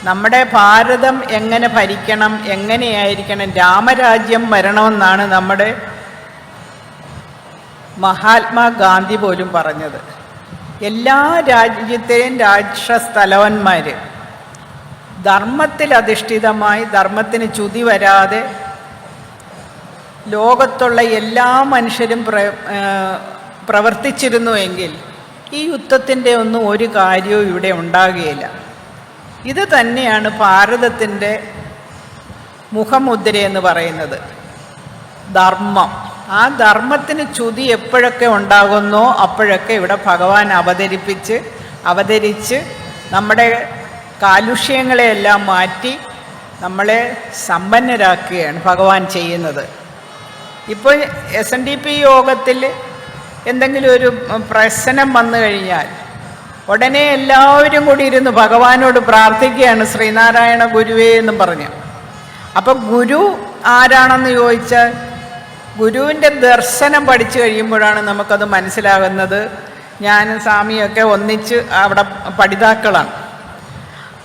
നമ്മുടെ ഭാരതം എങ്ങനെ ഭരിക്കണം, എങ്ങനെയായിരിക്കണം, രാമരാജ്യം വരണമെന്നാണ് നമ്മുടെ മഹാത്മാഗാന്ധി പോലും പറഞ്ഞത്. എല്ലാ രാജ്യത്തെയും രാഷ്ട്രസ്ഥലവന്മാർ ധർമ്മത്തിൽ അധിഷ്ഠിതമായി, ധർമ്മത്തിന് ച്യുതി വരാതെ ലോകത്തുള്ള എല്ലാ മനുഷ്യരും പ്രവർത്തിച്ചിരുന്നുവെങ്കിൽ ഈ യുദ്ധത്തിൻ്റെ ഒന്നും ഒരു കാര്യവും ഇവിടെ ഉണ്ടാകുകയില്ല. ഇത് തന്നെയാണ് ഭാരതത്തിൻ്റെ മുഖമുദ്ര എന്ന് പറയുന്നത്, ധർമ്മം. ആ ധർമ്മത്തിന് ച്യുതി എപ്പോഴൊക്കെ ഉണ്ടാകുന്നോ അപ്പോഴൊക്കെ ഇവിടെ ഭഗവാൻ അവതരിച്ച് നമ്മുടെ കാലുഷ്യങ്ങളെയെല്ലാം മാറ്റി നമ്മളെ സമ്പന്നരാക്കുകയാണ് ഭഗവാൻ ചെയ്യുന്നത്. ഇപ്പോൾ SNDP യോഗത്തിൽ എന്തെങ്കിലും ഒരു പ്രശ്നം വന്നു കഴിഞ്ഞാൽ ഉടനെ എല്ലാവരും കൂടി ഇരുന്ന് ഭഗവാനോട് പ്രാർത്ഥിക്കുകയാണ്, ശ്രീനാരായണ ഗുരുവേ എന്നും പറഞ്ഞ്. അപ്പം ഗുരു ആരാണെന്ന് ചോദിച്ചാൽ ഗുരുവിൻ്റെ ദർശനം പഠിച്ചു കഴിയുമ്പോഴാണ് നമുക്കത് മനസ്സിലാകുന്നത്. ഞാനും സ്വാമിയൊക്കെ ഒന്നിച്ച് അവിടെ പഠിതാക്കളാണ്.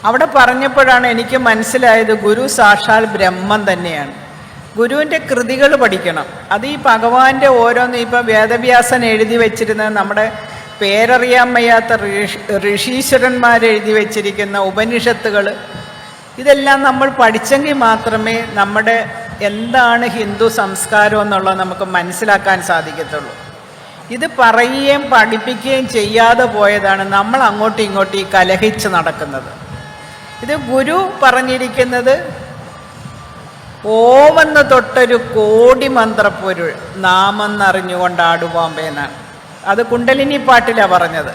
അവിടെ പറഞ്ഞപ്പോഴാണ് എനിക്ക് മനസ്സിലായത് ഗുരു സാക്ഷാൽ ബ്രഹ്മം തന്നെയാണ്. ഗുരുവിൻ്റെ കൃതികൾ പഠിക്കണം. അത് ഈ ഭഗവാന്റെ ഓരോന്നും, ഇപ്പം വേദവ്യാസൻ എഴുതി വെച്ചിരുന്ന, നമ്മുടെ പേരറിയാൻ വയ്യാത്ത ഋഷീശ്വരന്മാരെഴുതി വെച്ചിരിക്കുന്ന ഉപനിഷത്തുകൾ, ഇതെല്ലാം നമ്മൾ പഠിച്ചെങ്കിൽ മാത്രമേ നമ്മുടെ എന്താണ് ഹിന്ദു സംസ്കാരം എന്നുള്ളത് നമുക്ക് മനസ്സിലാക്കാൻ സാധിക്കത്തുള്ളൂ. ഇത് പറയുകയും പഠിപ്പിക്കുകയും ചെയ്യാതെ പോയതാണ് നമ്മൾ അങ്ങോട്ടും ഇങ്ങോട്ടും ഈ കലഹിച്ച് നടക്കുന്നത്. ഇത് ഗുരു പറഞ്ഞിരിക്കുന്നത് ഓമെന്ന് തൊട്ടൊരു കോടി മന്ത്രപ്പൊരുൾ നാമെന്നറിഞ്ഞുകൊണ്ടാടുവാമ്പേന്നാണ്. അത് കുണ്ടലിനി പാട്ടിലാണ് പറഞ്ഞത്.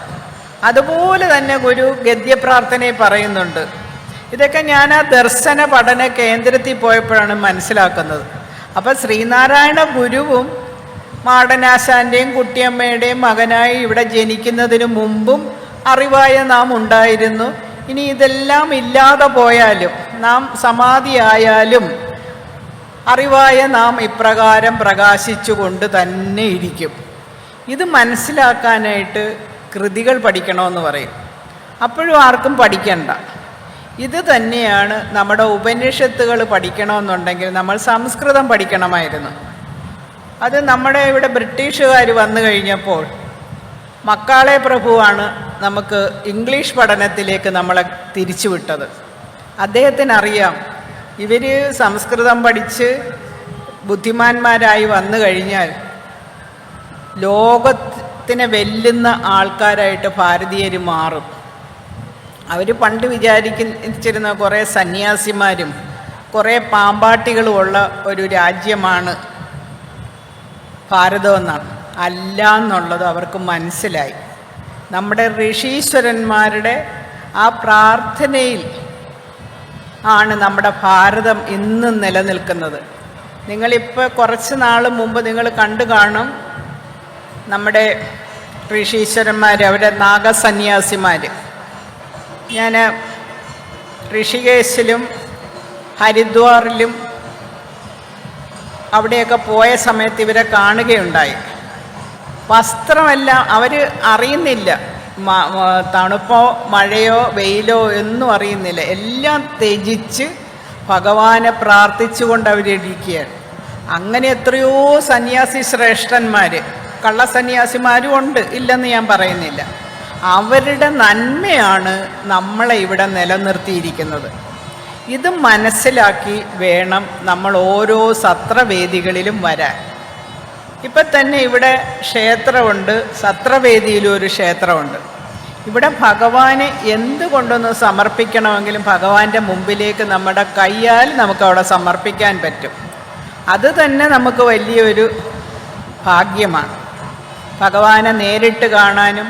അതുപോലെ തന്നെ ഗുരു ഗദ്യപ്രാർത്ഥനയെ പറയുന്നുണ്ട്. ഇതൊക്കെ ഞാൻ ആ ദർശന പഠന കേന്ദ്രത്തിൽ പോയപ്പോഴാണ് മനസ്സിലാക്കുന്നത്. അപ്പം ശ്രീനാരായണ ഗുരുവും മാടനാശാൻ്റെയും കുട്ടിയമ്മയുടെയും മകനായി ഇവിടെ ജനിക്കുന്നതിന് മുമ്പും അറിവായ നാം ഉണ്ടായിരുന്നു. ഇനി ഇതെല്ലാം ഇല്ലാതെ പോയാലും, നാം സമാധിയായാലും അറിവായ നാം ഇപ്രകാരം പ്രകാശിച്ചുകൊണ്ട് തന്നെ ഇരിക്കും. ഇത് മനസ്സിലാക്കാനായിട്ട് കൃതികൾ പഠിക്കണമെന്ന് പറയും. അപ്പോഴും ആർക്കും പഠിക്കണ്ട. ഇത് തന്നെയാണ് നമ്മുടെ ഉപനിഷത്തുകൾ പഠിക്കണമെന്നുണ്ടെങ്കിൽ നമ്മൾ സംസ്കൃതം പഠിക്കണമായിരുന്നു. അത് നമ്മുടെ ഇവിടെ ബ്രിട്ടീഷുകാർ വന്നു കഴിഞ്ഞപ്പോൾ മക്കാളെ പ്രഭുവാണ് നമുക്ക് ഇംഗ്ലീഷ് പഠനത്തിലേക്ക് നമ്മളെ തിരിച്ചുവിട്ടത്. അദ്ദേഹത്തിനറിയാം ഇവർ സംസ്കൃതം പഠിച്ച് ബുദ്ധിമാന്മാരായി വന്നു കഴിഞ്ഞാൽ ലോകത്തിനെ വെല്ലുന്ന ആൾക്കാരായിട്ട് ഭാരതീയർ മാറും. അവർ പണ്ട് വിചാരിച്ചിരുന്ന കുറേ സന്യാസിമാരും കുറേ പാമ്പാട്ടികളുമുള്ള ഒരു രാജ്യമാണ് ഭാരതമെന്നാണ്. അല്ല എന്നുള്ളത് അവർക്ക് മനസ്സിലായി. നമ്മുടെ ഋഷീശ്വരന്മാരുടെ ആ പ്രാർത്ഥനയിൽ ആണ് നമ്മുടെ ഭാരതം ഇന്നും നിലനിൽക്കുന്നത്. നിങ്ങളിപ്പോൾ കുറച്ച് നാൾ മുമ്പ് നിങ്ങൾ കണ്ടു കാണും, നമ്മുടെ ഋഷീശ്വരന്മാർ, അവരുടെ നാഗസന്യാസിമാർ. ഞാൻ ഋഷികേശിലും ഹരിദ്വാറിലും അവിടെയൊക്കെ പോയ സമയത്ത് ഇവരെ കാണുകയുണ്ടായി. വസ്ത്രമെല്ലാം അവർ അറിയുന്നില്ല, തണുപ്പോ മഴയോ വെയിലോ ഒന്നും അറിയുന്നില്ല. എല്ലാം ത്യജിച്ച് ഭഗവാനെ പ്രാർത്ഥിച്ചുകൊണ്ട് അവരിരിക്കുകയാണ്. അങ്ങനെ എത്രയോ സന്യാസി ശ്രേഷ്ഠന്മാർ, കള്ളസന്യാസിമാരും ഉണ്ട്, ഇല്ലെന്ന് ഞാൻ പറയുന്നില്ല. അവരുടെ നന്മയാണ് നമ്മളെ ഇവിടെ നിലനിർത്തിയിരിക്കുന്നത്. ഇത് മനസ്സിലാക്കി വേണം നമ്മൾ ഓരോ സത്രവേദികളിലും വരാൻ. ഇപ്പം തന്നെ ഇവിടെ ക്ഷേത്രമുണ്ട്, സത്രവേദിയിലും ഒരു ക്ഷേത്രമുണ്ട്. ഇവിടെ ഭഗവാന് എന്തുകൊണ്ടൊന്ന് സമർപ്പിക്കണമെങ്കിലും ഭഗവാന്റെ മുമ്പിലേക്ക് നമ്മുടെ കയ്യാൽ നമുക്കവിടെ സമർപ്പിക്കാൻ പറ്റും. അത് തന്നെ നമുക്ക് വലിയൊരു ഭാഗ്യമാണ്. ഭഗവാനെ നേരിട്ട് കാണാനും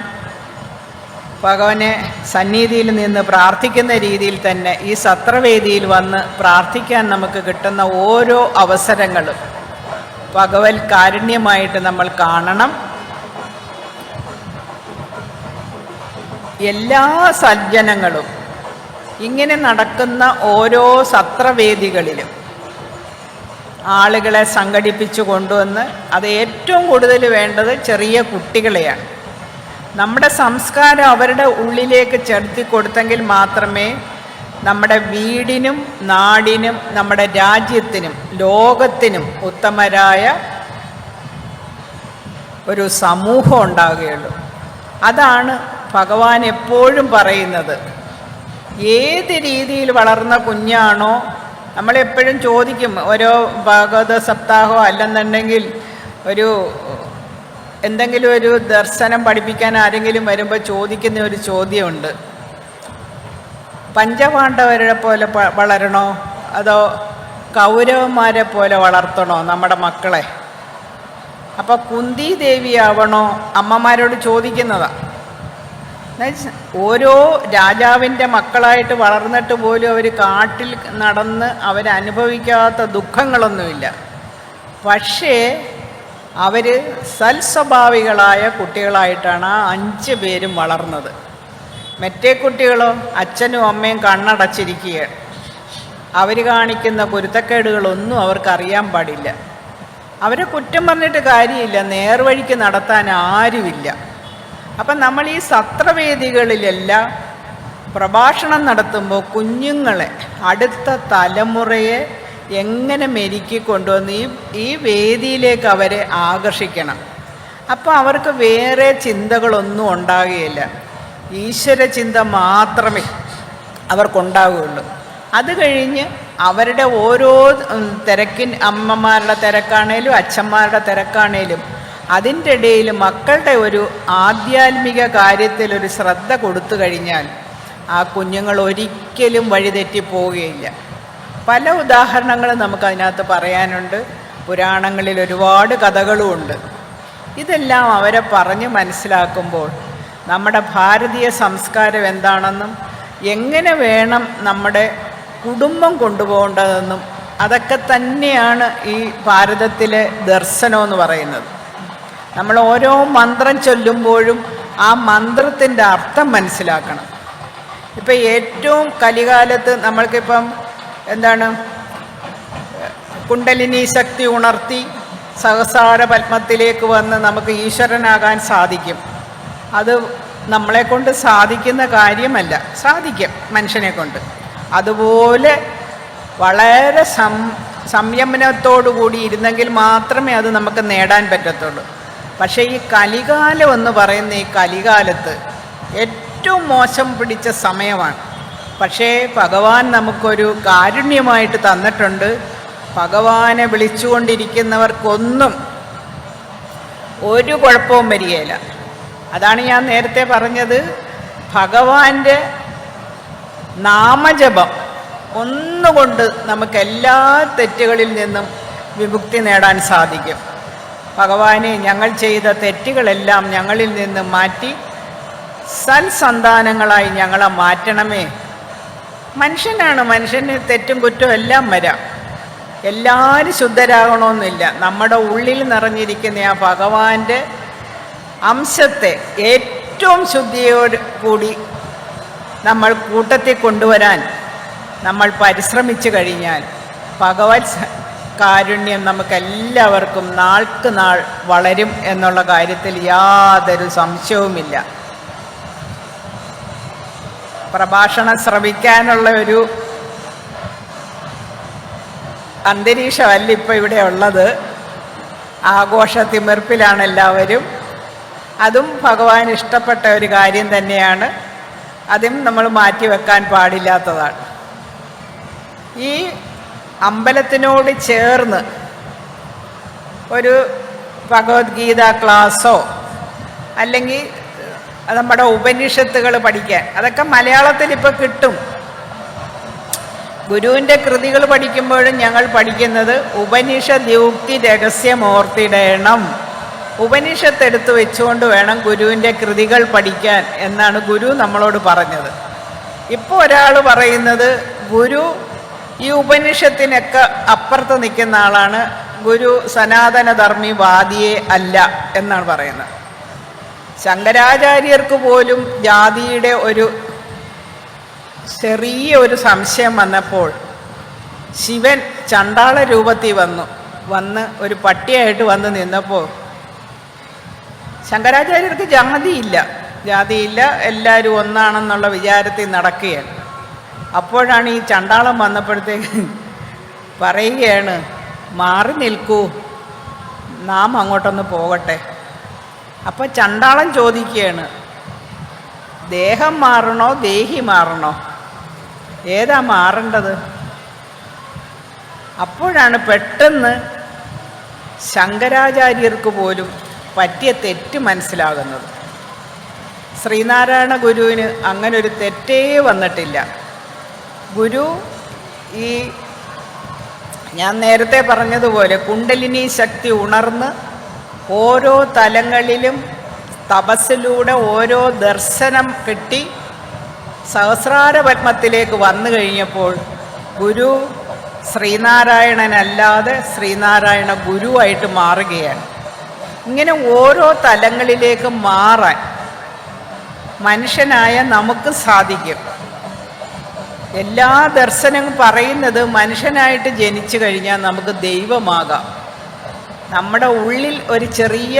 ഭഗവാനെ സന്നിധിയിൽ നിന്ന് പ്രാർത്ഥിക്കുന്ന രീതിയിൽ തന്നെ ഈ സത്രവേദിയിൽ വന്ന് പ്രാർത്ഥിക്കാൻ നമുക്ക് കിട്ടുന്ന ഓരോ അവസരങ്ങളും ഭഗവത് കാരുണ്യമായിട്ട് നമ്മൾ കാണണം. എല്ലാ സജ്ജനങ്ങളും ഇങ്ങനെ നടക്കുന്ന ഓരോ സത്രവേദികളിലും ആളുകളെ സംഘടിപ്പിച്ചു കൊണ്ടുവന്ന്, അത് ഏറ്റവും കൂടുതൽ വേണ്ടത് ചെറിയ കുട്ടികളെയാണ്. നമ്മുടെ സംസ്കാരം അവരുടെ ഉള്ളിലേക്ക് ചെലുത്തി കൊടുത്തെങ്കിൽ മാത്രമേ നമ്മുടെ വീടിനും നാടിനും നമ്മുടെ രാജ്യത്തിനും ലോകത്തിനും ഉത്തമരായ ഒരു സമൂഹം ഉണ്ടാവുകയുള്ളൂ. അതാണ് ഭഗവാൻ എപ്പോഴും പറയുന്നത്. ഏത് രീതിയിൽ വളർന്ന കുഞ്ഞാണോ, നമ്മളെപ്പോഴും ചോദിക്കും, ഓരോ ഭാഗവത സപ്താഹമോ അല്ലെന്നുണ്ടെങ്കിൽ എന്തെങ്കിലും ഒരു ദർശനം പഠിപ്പിക്കാൻ ആരെങ്കിലും വരുമ്പോൾ ചോദിക്കുന്ന ഒരു ചോദ്യമുണ്ട്, പഞ്ചപാണ്ഡവരെ പോലെ വളരണോ അതോ കൗരവന്മാരെ പോലെ വളർത്തണോ നമ്മുടെ മക്കളെ? അപ്പോൾ കുന്തി ദേവിയാവണോ? അമ്മമാരോട് ചോദിക്കുന്നതാണ്. ഓരോ രാജാവിൻ്റെ മക്കളായിട്ട് വളർന്നിട്ട് പോലും അവർ കാട്ടിൽ നടന്ന് അവരനുഭവിക്കാത്ത ദുഃഖങ്ങളൊന്നുമില്ല. പക്ഷേ അവർ സൽസ്വഭാവികളായ കുട്ടികളായിട്ടാണ് ആ 5 പേരും വളർന്നത്. മറ്റേ കുട്ടികളോ അച്ഛനും അമ്മയും കണ്ണടച്ചിരിക്കുകയാണ്. അവർ കാണിക്കുന്ന കുരുത്തക്കേടുകളൊന്നും അവർക്കറിയാൻ പാടില്ല. അവരെ കുറ്റം പറഞ്ഞിട്ട് കാര്യമില്ല, നേർവഴിക്ക് നടത്താൻ ആരുമില്ല. അപ്പം നമ്മൾ ഈ സത്രവേദികളിലെല്ലാം പ്രഭാഷണം നടത്തുമ്പോൾ കുഞ്ഞുങ്ങളെ, അടുത്ത തലമുറയെ എങ്ങനെ മെരുക്കി കൊണ്ടുവന്ന് ഈ വേദിയിലേക്ക് അവരെ ആകർഷിക്കണം. അപ്പോൾ അവർക്ക് വേറെ ചിന്തകളൊന്നും ഉണ്ടാകുകയില്ല, ഈശ്വര ചിന്ത മാത്രമേ അവർക്കുണ്ടാവുകയുള്ളൂ. അത് കഴിഞ്ഞ് അവരുടെ ഓരോ അമ്മമാരുടെ തിരക്കാണേലും അച്ഛന്മാരുടെ തിരക്കാണേലും അതിൻ്റെ ഇടയിൽ മക്കളുടെ ഒരു ആധ്യാത്മിക കാര്യത്തിലൊരു ശ്രദ്ധ കൊടുത്തു കഴിഞ്ഞാൽ ആ കുഞ്ഞുങ്ങൾ ഒരിക്കലും വഴിതെറ്റിപ്പോവുകയില്ല. പല ഉദാഹരണങ്ങളും നമുക്കതിനകത്ത് പറയാനുണ്ട്. പുരാണങ്ങളിൽ ഒരുപാട് കഥകളുമുണ്ട്. ഇതെല്ലാം അവരെ പറഞ്ഞ് മനസ്സിലാക്കുമ്പോൾ നമ്മുടെ ഭാരതീയ സംസ്കാരം എന്താണെന്നും എങ്ങനെ വേണം നമ്മുടെ കുടുംബം കൊണ്ടുപോകേണ്ടതെന്നും അതൊക്കെ തന്നെയാണ് ഈ ഭാരതത്തിലെ ദർശനമെന്ന് പറയുന്നത്. നമ്മൾ ഓരോ മന്ത്രം ചൊല്ലുമ്പോഴും ആ മന്ത്രത്തിൻ്റെ അർത്ഥം മനസ്സിലാക്കണം. ഇപ്പം ഏറ്റവും കലികാലത്ത് നമ്മൾക്കിപ്പം എന്താണ്, കുണ്ടലിനി ശക്തി ഉണർത്തി സഹസ്രാര പത്മത്തിലേക്ക് വന്ന് നമുക്ക് ഈശ്വരനാകാൻ സാധിക്കും. അത് നമ്മളെക്കൊണ്ട് സാധിക്കുന്ന കാര്യമല്ല, സാധിക്കും മനുഷ്യനെ കൊണ്ട്. അതുപോലെ വളരെ സംയമനത്തോടു കൂടി ഇരുന്നെങ്കിൽ മാത്രമേ അത് നമുക്ക് നേടാൻ പറ്റത്തുള്ളൂ. പക്ഷേ ഈ കലികാലം എന്ന് പറയുന്ന ഈ കലികാലത്ത് ഏറ്റവും മോശം പിടിച്ച സമയമാണ്. പക്ഷേ ഭഗവാൻ നമുക്കൊരു കാരുണ്യമായിട്ട് തന്നിട്ടുണ്ട്. ഭഗവാനെ വിളിച്ചുകൊണ്ടിരിക്കുന്നവർക്കൊന്നും ഒരു കുഴപ്പവും വരികയില്ല. അതാണ് ഞാൻ നേരത്തെ പറഞ്ഞത്, ഭഗവാന്റെ നാമജപം ഒന്നുകൊണ്ട് നമുക്ക് എല്ലാ തെറ്റുകളിൽ നിന്നും വിമുക്തി നേടാൻ സാധിക്കും. ഭഗവാനെ, ഞങ്ങൾ ചെയ്ത തെറ്റുകളെല്ലാം ഞങ്ങളിൽ നിന്ന് മാറ്റി സൽസന്താനങ്ങളായി ഞങ്ങളെ മാറ്റണമേ മനുഷ്യനാണ്, മനുഷ്യന് തെറ്റും കുറ്റവും എല്ലാം വരാം. എല്ലാവരും ശുദ്ധരാകണമെന്നില്ല. നമ്മുടെ ഉള്ളിൽ നിറഞ്ഞിരിക്കുന്ന ആ ഭഗവാന്റെ അംശത്തെ ഏറ്റവും ശുദ്ധിയോട് കൂടി നമ്മൾ കൂട്ടത്തിൽ കൊണ്ടുവരാൻ നമ്മൾ പരിശ്രമിച്ചു കഴിഞ്ഞാൽ ഭഗവത് കാരുണ്യം നമുക്കെല്ലാവർക്കും നാൾക്ക് നാൾ വളരും എന്നുള്ള കാര്യത്തിൽ യാതൊരു സംശയവുമില്ല. പ്രഭാഷണം ശ്രവിക്കാനുള്ള ഒരു അന്തരീക്ഷമല്ല ഇപ്പോൾ ഇവിടെ ഉള്ളത്. ആഘോഷ തിമിർപ്പിലാണ് എല്ലാവരും. അതും ഭഗവാൻ ഇഷ്ടപ്പെട്ട ഒരു കാര്യം തന്നെയാണ്. അതും നമ്മൾ മാറ്റിവെക്കാൻ പാടില്ലാത്തതാണ്. ഈ അമ്പലത്തിനോട് ചേർന്ന് ഒരു ഭഗവത്ഗീത ക്ലാസ്സോ അല്ലെങ്കിൽ നമ്മുടെ ഉപനിഷത്തുകൾ പഠിക്കാൻ, അതൊക്കെ മലയാളത്തിൽ ഇപ്പോൾ കിട്ടും. ഗുരുവിൻ്റെ കൃതികൾ പഠിക്കുമ്പോഴും ഞങ്ങൾ പഠിക്കുന്നത് ഉപനിഷദ്യുക്തി രഹസ്യമോർത്തിടണം, ഉപനിഷത്ത് എടുത്ത് വെച്ചുകൊണ്ട് വേണം ഗുരുവിൻ്റെ കൃതികൾ പഠിക്കാൻ എന്നാണ് ഗുരു നമ്മളോട് പറഞ്ഞത്. ഇപ്പോൾ ഒരാൾ പറയുന്നത് ഗുരു ഈ ഉപനിഷത്തിനൊക്കെ അപ്പുറത്ത് നിൽക്കുന്ന ആളാണ്, ഗുരു സനാതനധർമ്മിവാദിയെ അല്ല എന്നാണ് പറയുന്നത്. ശങ്കരാചാര്യർക്ക് പോലും ജാതിയുടെ ഒരു ചെറിയ ഒരു സംശയം വന്നപ്പോൾ ശിവൻ ചണ്ടാള രൂപത്തിൽ വന്ന് ഒരു പട്ടിയായിട്ട് വന്ന് നിന്നപ്പോൾ ശങ്കരാചാര്യർക്ക് ജാതിയില്ല, എല്ലാവരും ഒന്നാണെന്നുള്ള വിചാരത്തിൽ നടക്കുകയാണ്. അപ്പോഴാണ് ഈ ചണ്ടാളം വന്നപ്പോഴത്തേക്ക് പറയുകയാണ്, മാറി നിൽക്കൂ, നാം അങ്ങോട്ടൊന്ന് പോകട്ടെ. അപ്പോൾ ചണ്ടാളം ചോദിക്കുകയാണ്, ദേഹം മാറണോ ദേഹി മാറണോ, ഏതാ മാറേണ്ടത്? അപ്പോഴാണ് പെട്ടെന്ന് ശങ്കരാചാര്യർക്ക് പോലും പറ്റിയ തെറ്റ് മനസ്സിലാകുന്നത്. ശ്രീനാരായണ ഗുരുവിന് അങ്ങനെ ഒരു തെറ്റേ വന്നിട്ടില്ല. ഗുരു ഈ ഞാൻ നേരത്തെ പറഞ്ഞതുപോലെ കുണ്ടലിനി ശക്തി ഉണർന്ന് ഓരോ തലങ്ങളിലും തപസ്സിലൂടെ ഓരോ ദർശനം കിട്ടി സഹസ്രാര പത്മത്തിലേക്ക് വന്നു കഴിഞ്ഞപ്പോൾ ഗുരു ശ്രീനാരായണനല്ലാതെ ശ്രീനാരായണ ഗുരുവായിട്ട് മാറുകയാണ്. ഇങ്ങനെ ഓരോ തലങ്ങളിലേക്ക് മാറാൻ മനുഷ്യനായ നമുക്ക് സാധിക്കും. എല്ലാ ദർശനവും പറയുന്നത് മനുഷ്യനായിട്ട് ജനിച്ചു കഴിഞ്ഞാൽ നമുക്ക് ദൈവമാകാം. നമ്മുടെ ഉള്ളിൽ ഒരു ചെറിയ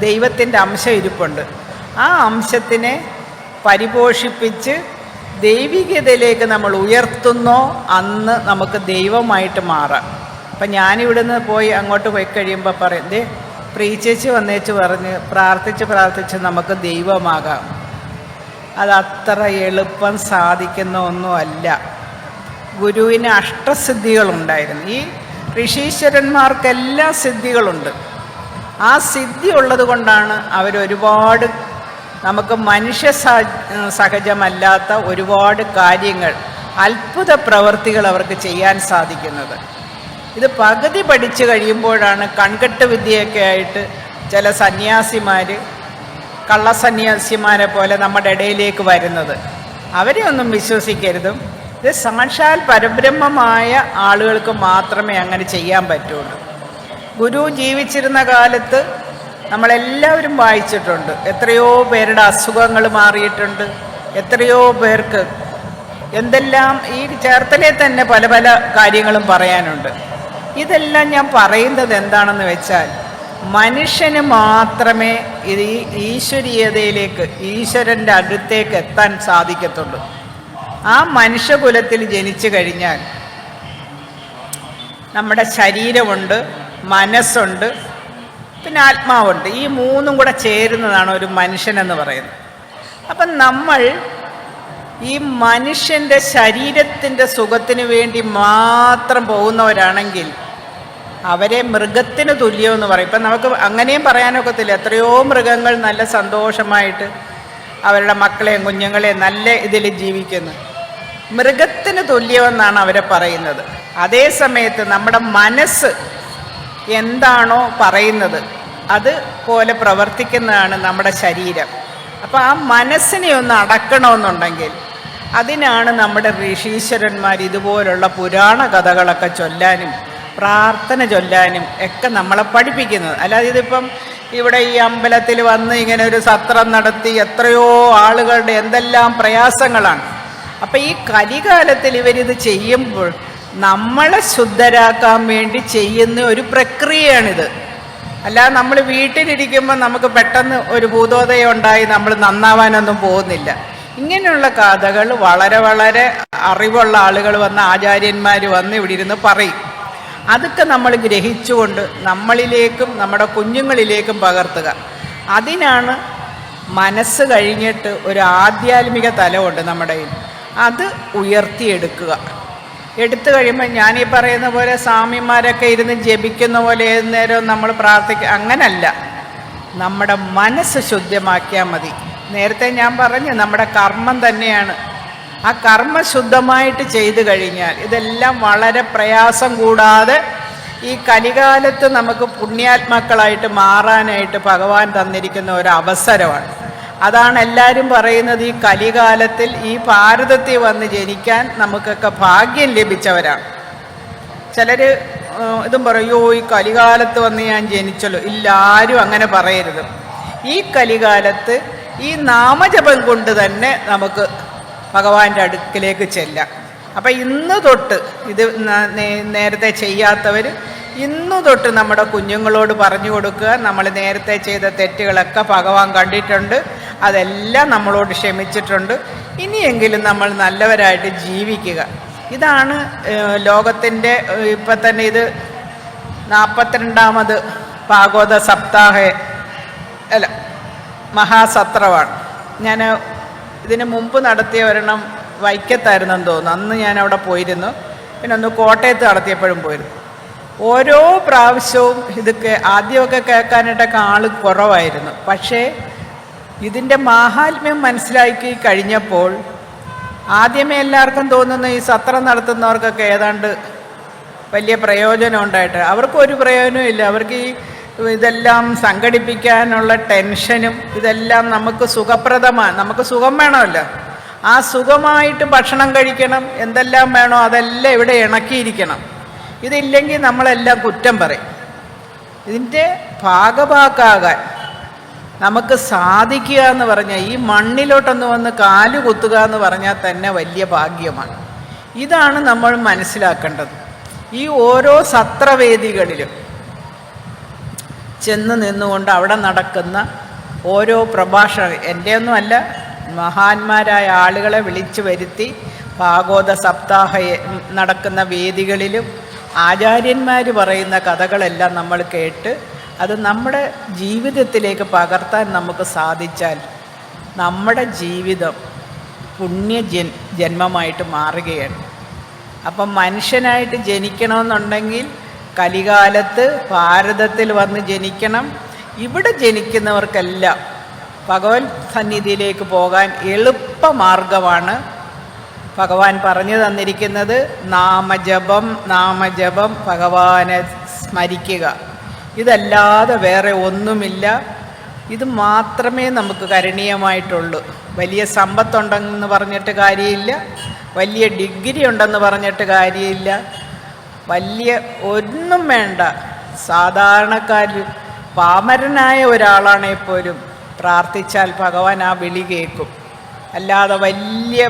ദൈവത്തിൻ്റെ അംശം ഇരിപ്പുണ്ട്. ആ അംശത്തിനെ പരിപോഷിപ്പിച്ച് ദൈവികതയിലേക്ക് നമ്മൾ ഉയർത്തുന്നോ അന്ന് നമുക്ക് ദൈവമായിട്ട് മാറാം. അപ്പം ഞാനിവിടുന്ന് പോയി അങ്ങോട്ട് പോയി കഴിയുമ്പോൾ പറയും, ദേ പ്രീച്ചേച്ചി വന്നേച്ച് പറഞ്ഞ് പ്രാർത്ഥിച്ച് നമുക്ക് ദൈവമാകാം. അതത്ര എളുപ്പം സാധിക്കുന്ന ഒന്നുമല്ല. ഗുരുവിന് അഷ്ടസിദ്ധികളുണ്ടായിരുന്നു. ഈ ഋഷീശ്വരന്മാർക്കെല്ലാം സിദ്ധികളുണ്ട്. ആ സിദ്ധി ഉള്ളത് കൊണ്ടാണ് അവരൊരുപാട് നമുക്ക് മനുഷ്യ സഹജമല്ലാത്ത ഒരുപാട് കാര്യങ്ങൾ, അത്ഭുത പ്രവൃത്തികൾ അവർക്ക് ചെയ്യാൻ സാധിക്കുന്നത്. ഇത് പകുതി പഠിച്ചു കഴിയുമ്പോഴാണ് കൺകെട്ട് വിദ്യയൊക്കെ ആയിട്ട് ചില സന്യാസിമാർ കള്ളസന്യാസിമാരെ പോലെ നമ്മുടെ ഇടയിലേക്ക് വരുന്നത്. അവരെ ഒന്നും വിശ്വസിക്കരുതും. ഇത് സാക്ഷാൽ പരബ്രഹ്മമായ ആളുകൾക്ക് മാത്രമേ അങ്ങനെ ചെയ്യാൻ പറ്റുള്ളൂ. ഗുരു ജീവിച്ചിരുന്ന കാലത്ത് നമ്മളെല്ലാവരും വായിച്ചിട്ടുണ്ട്. എത്രയോ പേരുടെ അസുഖങ്ങൾ മാറിയിട്ടുണ്ട്. എത്രയോ പേർക്ക് എന്തെല്ലാം, ഈ ചേർത്തലയിൽ തന്നെ പല പല കാര്യങ്ങളും പറയാനുണ്ട്. ഇതെല്ലാം ഞാൻ പറയുന്നത് എന്താണെന്ന് വെച്ചാൽ, മനുഷ്യന് മാത്രമേ ഇത് ഈ ഈശ്വരീയതയിലേക്ക്, ഈശ്വരൻ്റെ അടുത്തേക്ക് എത്താൻ സാധിക്കത്തുള്ളൂ. ആ മനുഷ്യകുലത്തിൽ ജനിച്ചു കഴിഞ്ഞാൽ നമ്മുടെ ശരീരമുണ്ട്, മനസ്സുണ്ട്, പിന്നെ ആത്മാവുണ്ട്. ഈ മൂന്നും കൂടെ ചേരുന്നതാണ് ഒരു മനുഷ്യനെന്ന് പറയുന്നത്. അപ്പം നമ്മൾ ഈ മനുഷ്യൻ്റെ ശരീരത്തിൻ്റെ സുഖത്തിന് വേണ്ടി മാത്രം പോകുന്നവരാണെങ്കിൽ അവരെ മൃഗത്തിന് തുല്യമെന്ന് പറയും. ഇപ്പം നമുക്ക് അങ്ങനെയും പറയാനൊക്കത്തില്ല. എത്രയോ മൃഗങ്ങൾ നല്ല സന്തോഷമായിട്ട് അവരുടെ മക്കളെയും കുഞ്ഞുങ്ങളെയും നല്ല ഇതിൽ ജീവിക്കുന്നു. മൃഗത്തിന് തുല്യമെന്നാണ് അവരെ പറയുന്നത്. അതേ സമയത്ത് നമ്മുടെ മനസ്സ് എന്താണോ പറയുന്നത് അതുപോലെ പ്രവർത്തിക്കുന്നതാണ് നമ്മുടെ ശരീരം. അപ്പോൾ ആ മനസ്സിനെ ഒന്ന് അടക്കണമെന്നുണ്ടെങ്കിൽ അതിനാണ് നമ്മുടെ ഋഷീശ്വരന്മാർ ഇതുപോലുള്ള പുരാണ കഥകളൊക്കെ ചൊല്ലാനും പ്രാർത്ഥന ചൊല്ലാനും ഒക്കെ നമ്മളെ പഠിപ്പിക്കുന്നത്. അല്ലാതെ ഇതിപ്പം ഇവിടെ ഈ അമ്പലത്തിൽ വന്ന് ഇങ്ങനെ ഒരു സത്രം നടത്തി എത്രയോ ആളുകളുടെ എന്തെല്ലാം പ്രയാസങ്ങളാണ്. അപ്പം ഈ കലികാലത്തിൽ ഇവരിത് ചെയ്യുമ്പോൾ നമ്മളെ ശുദ്ധരാക്കാൻ വേണ്ടി ചെയ്യുന്ന ഒരു പ്രക്രിയയാണിത്. അല്ലാതെ നമ്മൾ വീട്ടിലിരിക്കുമ്പോൾ നമുക്ക് പെട്ടെന്ന് ഒരു ഭൂതോദയം ഉണ്ടായി നമ്മൾ നന്നാവാനൊന്നും പോകുന്നില്ല. ഇങ്ങനെയുള്ള കഥകൾ വളരെ വളരെ അറിവുള്ള ആളുകൾ വന്ന് ആചാര്യന്മാർ വന്ന് ഇവിടെ ഇരുന്ന് പറയും. അതൊക്കെ നമ്മൾ ഗ്രഹിച്ചുകൊണ്ട് നമ്മളിലേക്കും നമ്മുടെ കുഞ്ഞുങ്ങളിലേക്കും പകർത്തുക. അതിനാണ് മനസ്സ് കഴിഞ്ഞിട്ട് ഒരു ആധ്യാത്മിക തലമുണ്ട് നമ്മുടെ കയ്യിൽ, അത് ഉയർത്തിയെടുക്കുക. എടുത്തു കഴിയുമ്പോൾ ഞാനീ പറയുന്ന പോലെ സ്വാമിമാരൊക്കെ ഇരുന്ന് ജപിക്കുന്ന പോലെ ഏത് നേരവും നമ്മൾ പ്രാർത്ഥിക്കുക, അങ്ങനല്ല. നമ്മുടെ മനസ്സ് ശുദ്ധമാക്കിയാൽ മതി. നേരത്തെ ഞാൻ പറഞ്ഞു നമ്മുടെ കർമ്മം തന്നെയാണ്. ആ കർമ്മ ശുദ്ധമായിട്ട് ചെയ്തു കഴിഞ്ഞാൽ ഇതെല്ലാം വളരെ പ്രയാസം കൂടാതെ ഈ കലികാലത്ത് നമുക്ക് പുണ്യാത്മാക്കളായിട്ട് മാറാനായിട്ട് ഭഗവാൻ തന്നിരിക്കുന്ന ഒരു അവസരമാണ്. അതാണ് എല്ലാവരും പറയുന്നത്, ഈ കലികാലത്തിൽ ഈ ഭാരതത്തിൽ വന്ന് ജനിക്കാൻ നമുക്കൊക്കെ ഭാഗ്യം ലഭിച്ചവരാണ്. ചിലർ ഇതും പറയോ ഈ കലികാലത്ത് വന്ന് ഞാൻ ജനിച്ചല്ലോ. ഇല്ല, ആരും അങ്ങനെ പറയരുത്. ഈ കലികാലത്ത് ഈ നാമജപം കൊണ്ട് തന്നെ നമുക്ക് ഭഗവാന്റെ അടുക്കിലേക്ക് ചെല്ലാം. അപ്പം ഇന്ന് തൊട്ട് ഇത് നേരത്തെ ചെയ്യാത്തവർ ഇന്നു തൊട്ട് നമ്മുടെ കുഞ്ഞുങ്ങളോട് പറഞ്ഞു കൊടുക്കുക. നമ്മൾ നേരത്തെ ചെയ്ത തെറ്റുകളൊക്കെ ഭഗവാൻ കണ്ടിട്ടുണ്ട്, അതെല്ലാം നമ്മളോട് ക്ഷമിച്ചിട്ടുണ്ട്. ഇനിയെങ്കിലും നമ്മൾ നല്ലവരായിട്ട് ജീവിക്കുക. ഇതാണ് ലോകത്തിൻ്റെ ഇപ്പം തന്നെ ഇത് 42ാമത് ഭാഗവത സപ്താഹ അല്ല മഹാസത്രമാണ്. ഞാൻ ഇതിന് മുമ്പ് നടത്തിയ ഒരെണ്ണം വൈക്കത്തായിരുന്നെന്ന് തോന്നുന്നു. അന്ന് ഞാൻ അവിടെ പോയിരുന്നു. പിന്നെ ഒന്ന് കോട്ടയത്ത് നടത്തിയപ്പോഴും പോയിരുന്നു. ഓരോ പ്രാവശ്യവും ഇതൊക്കെ ആദ്യമൊക്കെ കേൾക്കാനായിട്ടൊക്കെ ആൾ കുറവായിരുന്നു. പക്ഷേ ഇതിൻ്റെ മാഹാത്മ്യം മനസ്സിലാക്കി കഴിഞ്ഞപ്പോൾ ആദ്യമേ എല്ലാവർക്കും തോന്നുന്നു ഈ സത്രം നടത്തുന്നവർക്കൊക്കെ ഏതാണ്ട് വലിയ പ്രയോജനം ഉണ്ടായിട്ട്. അവർക്കൊരു പ്രയോജനവും ഇല്ല. അവർക്ക് ഈ ഇതെല്ലാം സംഘടിപ്പിക്കാനുള്ള ടെൻഷനും ഇതെല്ലാം നമുക്ക് സുഖപ്രദമാണ്. നമുക്ക് സുഖം വേണമല്ലോ. ആ സുഖമായിട്ട് ഭക്ഷണം കഴിക്കണം, എന്തെല്ലാം വേണോ അതെല്ലാം ഇവിടെ ഇണക്കിയിരിക്കണം. ഇതില്ലെങ്കിൽ നമ്മളെല്ലാം കുറ്റം പറയും. ഇതിൻ്റെ ഭാഗഭാക്കാകാൻ നമുക്ക് സാധിക്കുക എന്ന് പറഞ്ഞാൽ ഈ മണ്ണിലോട്ടൊന്ന് വന്ന് കാല് കുത്തുക എന്ന് പറഞ്ഞാൽ തന്നെ വലിയ ഭാഗ്യമാണ്. ഇതാണ് നമ്മൾ മനസ്സിലാക്കേണ്ടത്. ഈ ഓരോ സത്രവേദികളിലും ചെന്ന് നിന്നുകൊണ്ട് അവിടെ നടക്കുന്ന ഓരോ പ്രഭാഷണം എൻ്റെയൊന്നുമല്ല, മഹാന്മാരായ ആളുകളെ വിളിച്ചു വരുത്തി ഭാഗവത സപ്താഹ നടക്കുന്ന വേദികളിലും ആചാര്യന്മാർ പറയുന്ന കഥകളെല്ലാം നമ്മൾ കേട്ട് അത് നമ്മുടെ ജീവിതത്തിലേക്ക് പകർത്താൻ നമുക്ക് സാധിച്ചാൽ നമ്മുടെ ജീവിതം ജന്മമായിട്ട് മാറുകയാണ്. അപ്പം മനുഷ്യനായിട്ട് ജനിക്കണമെന്നുണ്ടെങ്കിൽ കലികാലത്ത് ഭാരതത്തിൽ വന്ന് ജനിക്കണം. ഇവിടെ ജനിക്കുന്നവർക്കെല്ലാം ഭഗവത് സന്നിധിയിലേക്ക് പോകാൻ എളുപ്പമാർഗമാണ് ഭഗവാൻ പറഞ്ഞു തന്നിരിക്കുന്നത്. നാമജപം ഭഗവാനെ സ്മരിക്കുക. ഇതല്ലാതെ വേറെ ഒന്നുമില്ല. ഇത് മാത്രമേ നമുക്ക് കരണീയമായിട്ടുള്ളൂ. വലിയ സമ്പത്തുണ്ടെന്ന് പറഞ്ഞിട്ട് കാര്യമില്ല, വലിയ ഡിഗ്രി ഉണ്ടെന്ന് പറഞ്ഞിട്ട് കാര്യമില്ല, വലിയ ഒന്നും വേണ്ട. സാധാരണക്കാരിൽ പാമരനായ ഒരാളാണെങ്കിൽ പോലും പ്രാർത്ഥിച്ചാൽ ഭഗവാൻ ആ വിളി കേൾക്കും. അല്ലാതെ വലിയ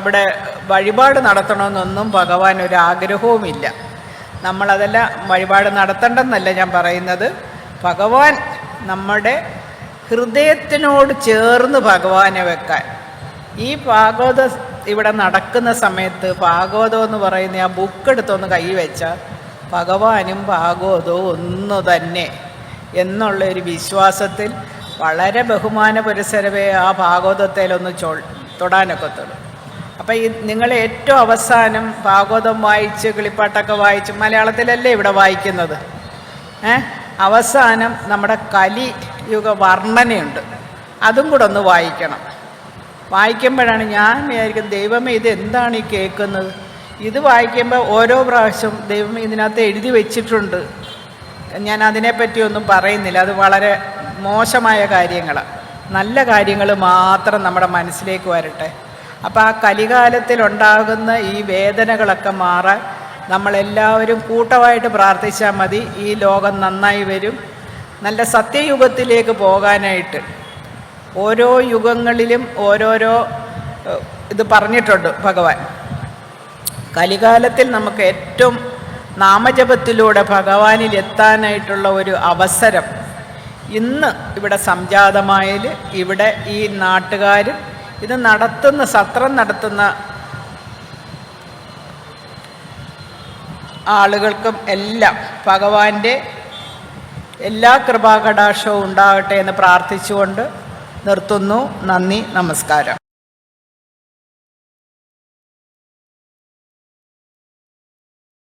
ഇവിടെ വഴിപാട് നടത്തണമെന്നൊന്നും ഭഗവാൻ ഒരു ആഗ്രഹവുമില്ല. നമ്മളതെല്ലാം വഴിപാട് നടത്തണ്ടെന്നല്ല ഞാൻ പറയുന്നത്. ഭഗവാൻ നമ്മുടെ ഹൃദയത്തിനോട് ചേർന്ന് ഭഗവാനെ വെക്കാൻ ഈ ഭാഗവത ഇവിടെ നടക്കുന്ന സമയത്ത് ഭാഗവതം എന്ന് പറയുന്ന ആ ബുക്ക് എടുത്തൊന്ന് കൈ വെച്ചാൽ ഭഗവാനും ഭാഗവതവും ഒന്നു തന്നെ എന്നുള്ളൊരു വിശ്വാസത്തിൽ വളരെ ബഹുമാന പുരസരവേ ആ ഭാഗവതത്തിലൊന്ന് തൊടാനൊക്കത്തുള്ളൂ. അപ്പം ഈ നിങ്ങൾ ഏറ്റവും അവസാനം ഭാഗവതം വായിച്ച് കിളിപ്പാട്ടൊക്കെ വായിച്ച് മലയാളത്തിലല്ലേ ഇവിടെ വായിക്കുന്നത്. അവസാനം നമ്മുടെ കലിയുഗ വർണ്ണനയുണ്ട്, അതും കൂടെ ഒന്ന് വായിക്കണം. വായിക്കുമ്പോഴാണ് ഞാൻ വിചാരിക്കും, ദൈവമേ ഇത് എന്താണ് ഈ കേൾക്കുന്നത്. ഇത് വായിക്കുമ്പോൾ ഓരോ പ്രാവശ്യം ദൈവം ഇതിനകത്ത് എഴുതി വെച്ചിട്ടുണ്ട്. ഞാൻ അതിനെപ്പറ്റിയൊന്നും പറയുന്നില്ല, അത് വളരെ മോശമായ കാര്യങ്ങളാണ്. നല്ല കാര്യങ്ങൾ മാത്രം നമ്മുടെ മനസ്സിലേക്ക് വരട്ടെ. അപ്പോൾ ആ കലികാലത്തിലുണ്ടാകുന്ന ഈ വേദനകളൊക്കെ മാറാൻ നമ്മളെല്ലാവരും കൂട്ടമായിട്ട് പ്രാർത്ഥിച്ചാൽ മതി. ഈ ലോകം നന്നായി വരും. നല്ല സത്യയുഗത്തിലേക്ക് പോകാനായിട്ട് ഓരോ യുഗങ്ങളിലും ഓരോരോ ഇത് പറഞ്ഞിട്ടുണ്ട് ഭഗവാൻ. കലികാലത്തിൽ നമുക്ക് ഏറ്റവും നാമജപത്തിലൂടെ ഭഗവാനിൽ എത്താനായിട്ടുള്ള ഒരു അവസരം ഇന്ന് ഇവിടെ സംജാതമായാൽ ഇവിടെ ഈ നാട്ടുകാരും ഇത് നടത്തുന്ന സത്രം നടത്തുന്ന ആളുകൾക്കും എല്ലാം ഭഗവാന്റെ എല്ലാ കൃപാകടാക്ഷവും ഉണ്ടാകട്ടെ എന്ന് പ്രാർത്ഥിച്ചുകൊണ്ട് നിർത്തുന്നു. നന്ദി, നമസ്കാരം.